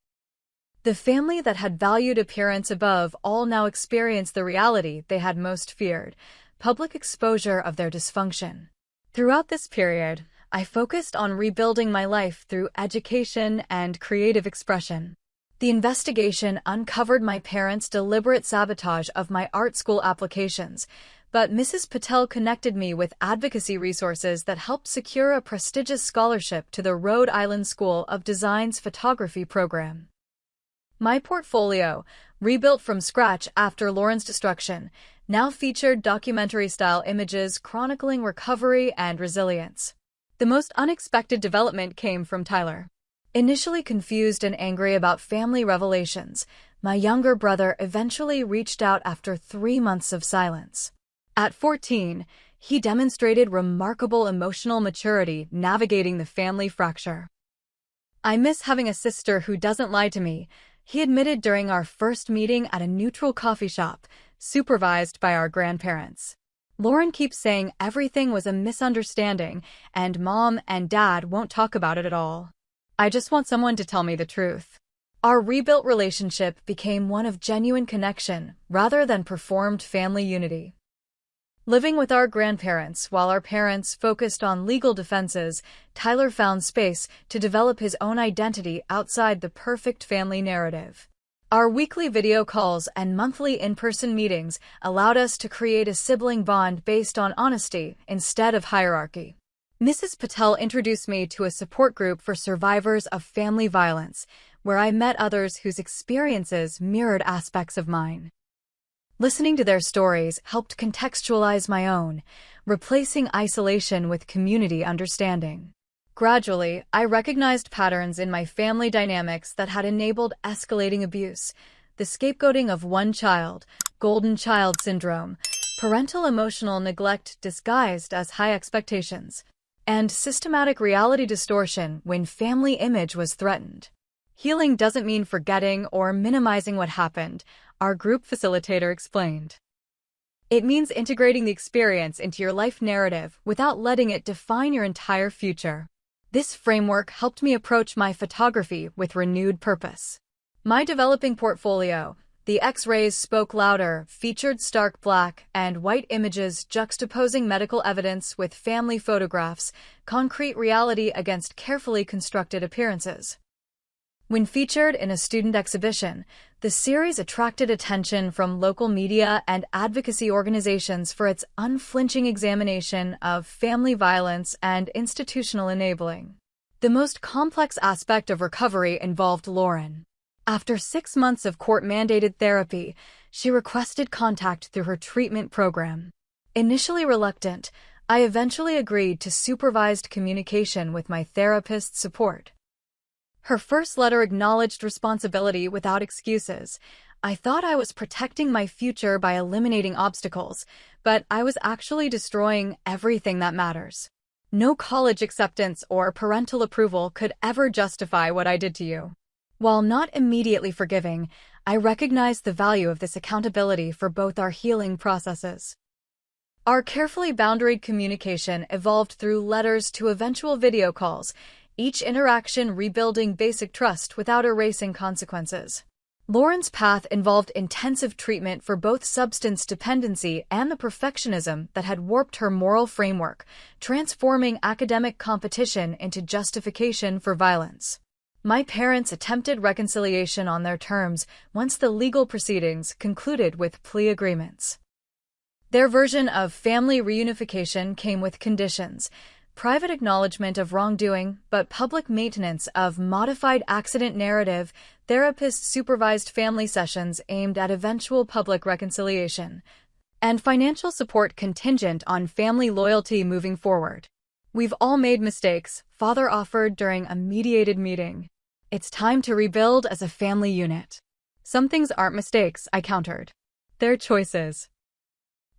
The family that had valued appearance above all now experienced the reality they had most feared: public exposure of their dysfunction. Throughout this period, I focused on rebuilding my life through education and creative expression. The investigation uncovered my parents' deliberate sabotage of my art school applications, but Mrs. Patel connected me with advocacy resources that helped secure a prestigious scholarship to the Rhode Island School of Design's photography program. My portfolio, rebuilt from scratch after Lauren's destruction, now featured documentary-style images chronicling recovery and resilience. The most unexpected development came from Tyler. Initially confused and angry about family revelations, my younger brother eventually reached out after 3 months of silence. At 14, he demonstrated remarkable emotional maturity navigating the family fracture. I miss having a sister who doesn't lie to me, he admitted during our first meeting at a neutral coffee shop, supervised by our grandparents. Lauren keeps saying everything was a misunderstanding, and Mom and Dad won't talk about it at all. I just want someone to tell me the truth. Our rebuilt relationship became one of genuine connection rather than performed family unity. Living with our grandparents while our parents focused on legal defenses, Tyler found space to develop his own identity outside the perfect family narrative. Our weekly video calls and monthly in-person meetings allowed us to create a sibling bond based on honesty instead of hierarchy. Mrs. Patel introduced me to a support group for survivors of family violence, where I met others whose experiences mirrored aspects of mine. Listening to their stories helped contextualize my own, replacing isolation with community understanding. Gradually, I recognized patterns in my family dynamics that had enabled escalating abuse: the scapegoating of one child, golden child syndrome, parental emotional neglect disguised as high expectations, and systematic reality distortion when family image was threatened. Healing doesn't mean forgetting or minimizing what happened, our group facilitator explained. It means integrating the experience into your life narrative without letting it define your entire future. This framework helped me approach my photography with renewed purpose. My developing portfolio, the X-rays spoke louder, featured stark black and white images juxtaposing medical evidence with family photographs, concrete reality against carefully constructed appearances. When featured in a student exhibition, the series attracted attention from local media and advocacy organizations for its unflinching examination of family violence and institutional enabling. The most complex aspect of recovery involved Lauren. After 6 months of court-mandated therapy, she requested contact through her treatment program. Initially reluctant, I eventually agreed to supervised communication with my therapist's support. Her first letter acknowledged responsibility without excuses. I thought I was protecting my future by eliminating obstacles, but I was actually destroying everything that matters. No college acceptance or parental approval could ever justify what I did to you. While not immediately forgiving, I recognized the value of this accountability for both our healing processes. Our carefully boundaried communication evolved through letters to eventual video calls, each interaction rebuilding basic trust without erasing consequences. Lauren's path involved intensive treatment for both substance dependency and the perfectionism that had warped her moral framework, transforming academic competition into justification for violence. My parents attempted reconciliation on their terms once the legal proceedings concluded with plea agreements. Their version of family reunification came with conditions: private acknowledgement of wrongdoing, but public maintenance of modified accident narrative, therapist-supervised family sessions aimed at eventual public reconciliation, and financial support contingent on family loyalty moving forward. "We've all made mistakes," father offered during a mediated meeting. "It's time to rebuild as a family unit." "Some things aren't mistakes," I countered. "They're choices.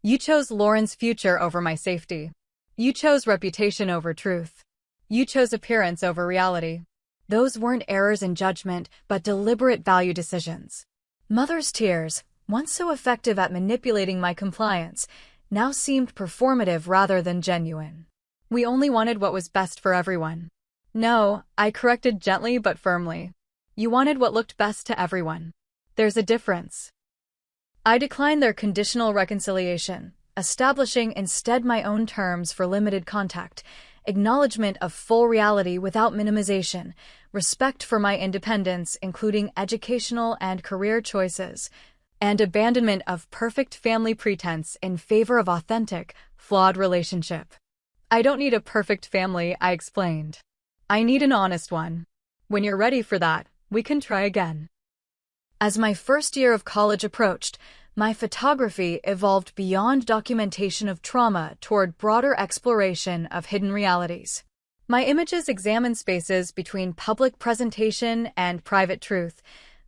You chose Lauren's future over my safety. You chose reputation over truth. You chose appearance over reality. Those weren't errors in judgment, but deliberate value decisions." Mother's tears, once so effective at manipulating my compliance, now seemed performative rather than genuine. "We only wanted what was best for everyone." "No," I corrected gently but firmly. "You wanted what looked best to everyone. There's a difference." I declined their conditional reconciliation, establishing instead my own terms for limited contact: acknowledgement of full reality without minimization, respect for my independence, including educational and career choices, and abandonment of perfect family pretense in favor of authentic, flawed relationship. "I don't need a perfect family," I explained. "I need an honest one. When you're ready for that, we can try again." As my first year of college approached, my photography evolved beyond documentation of trauma toward broader exploration of hidden realities. My images examine spaces between public presentation and private truth,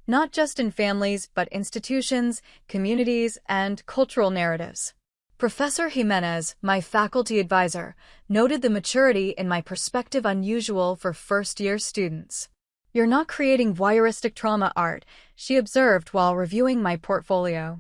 not just in families but institutions, communities, and cultural narratives. Professor Jimenez, my faculty advisor, noted the maturity in my perspective unusual for first-year students. "You're not creating voyeuristic trauma art," she observed while reviewing my portfolio.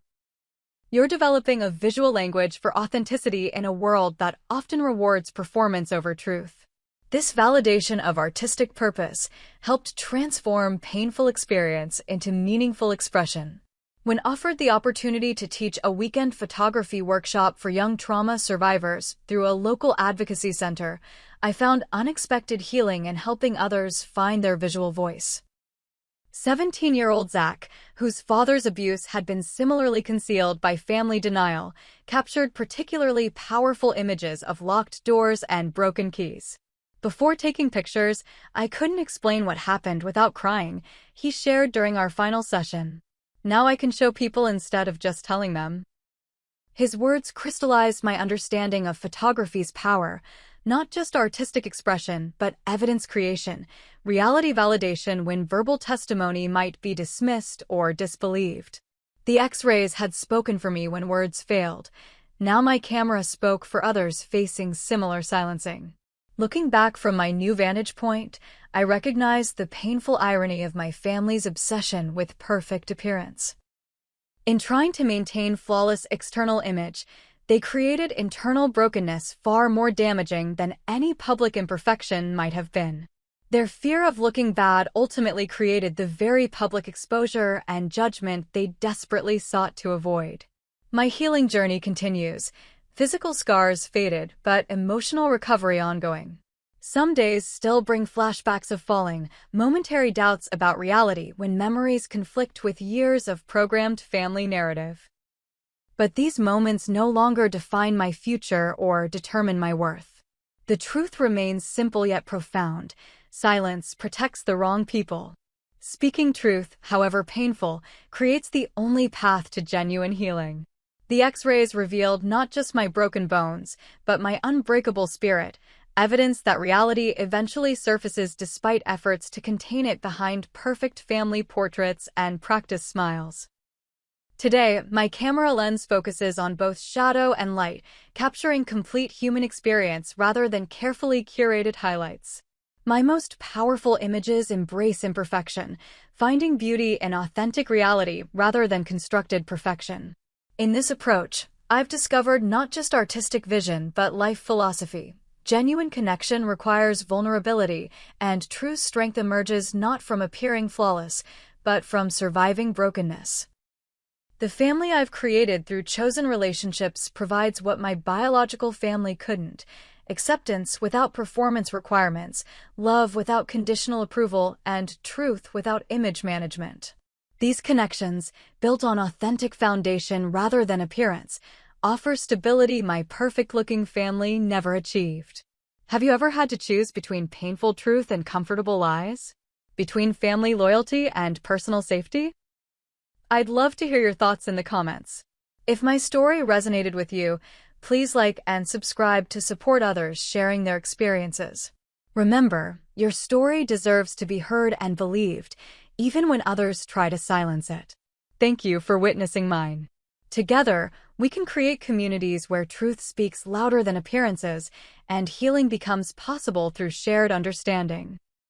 "You're developing a visual language for authenticity in a world that often rewards performance over truth." This validation of artistic purpose helped transform painful experience into meaningful expression. When offered the opportunity to teach a weekend photography workshop for young trauma survivors through a local advocacy center, I found unexpected healing in helping others find their visual voice. 17-year-old Zach, whose father's abuse had been similarly concealed by family denial, captured particularly powerful images of locked doors and broken keys. "Before taking pictures, I couldn't explain what happened without crying," he shared during our final session. "Now I can show people instead of just telling them." His words crystallized my understanding of photography's power, Not just artistic expression, but evidence creation, reality validation when verbal testimony might be dismissed or disbelieved. The X-rays had spoken for me when words failed. Now my camera spoke for others facing similar silencing. Looking back from my new vantage point, I recognized the painful irony of my family's obsession with perfect appearance. In trying to maintain flawless external image, they created internal brokenness far more damaging than any public imperfection might have been. Their fear of looking bad ultimately created the very public exposure and judgment they desperately sought to avoid. My healing journey continues. Physical scars faded, but emotional recovery ongoing. Some days still bring flashbacks of falling, momentary doubts about reality when memories conflict with years of programmed family narrative. But these moments no longer define my future or determine my worth. The truth remains simple yet profound. Silence protects the wrong people. Speaking truth, however painful, creates the only path to genuine healing. The X-rays revealed not just my broken bones, but my unbreakable spirit, evidence that reality eventually surfaces despite efforts to contain it behind perfect family portraits and practiced smiles. Today, my camera lens focuses on both shadow and light, capturing complete human experience rather than carefully curated highlights. My most powerful images embrace imperfection, finding beauty in authentic reality rather than constructed perfection. In this approach, I've discovered not just artistic vision but life philosophy. Genuine connection requires vulnerability, and true strength emerges not from appearing flawless, but from surviving brokenness. The family I've created through chosen relationships provides what my biological family couldn't: acceptance without performance requirements, love without conditional approval, and truth without image management. These connections, built on authentic foundation rather than appearance, offer stability my perfect-looking family never achieved. Have you ever had to choose between painful truth and comfortable lies? Between family loyalty and personal safety? I'd love to hear your thoughts in the comments. If my story resonated with you, please like and subscribe to support others sharing their experiences. Remember, your story deserves to be heard and believed, even when others try to silence it. Thank you for witnessing mine. Together, we can create communities where truth speaks louder than appearances, and healing becomes possible through shared understanding.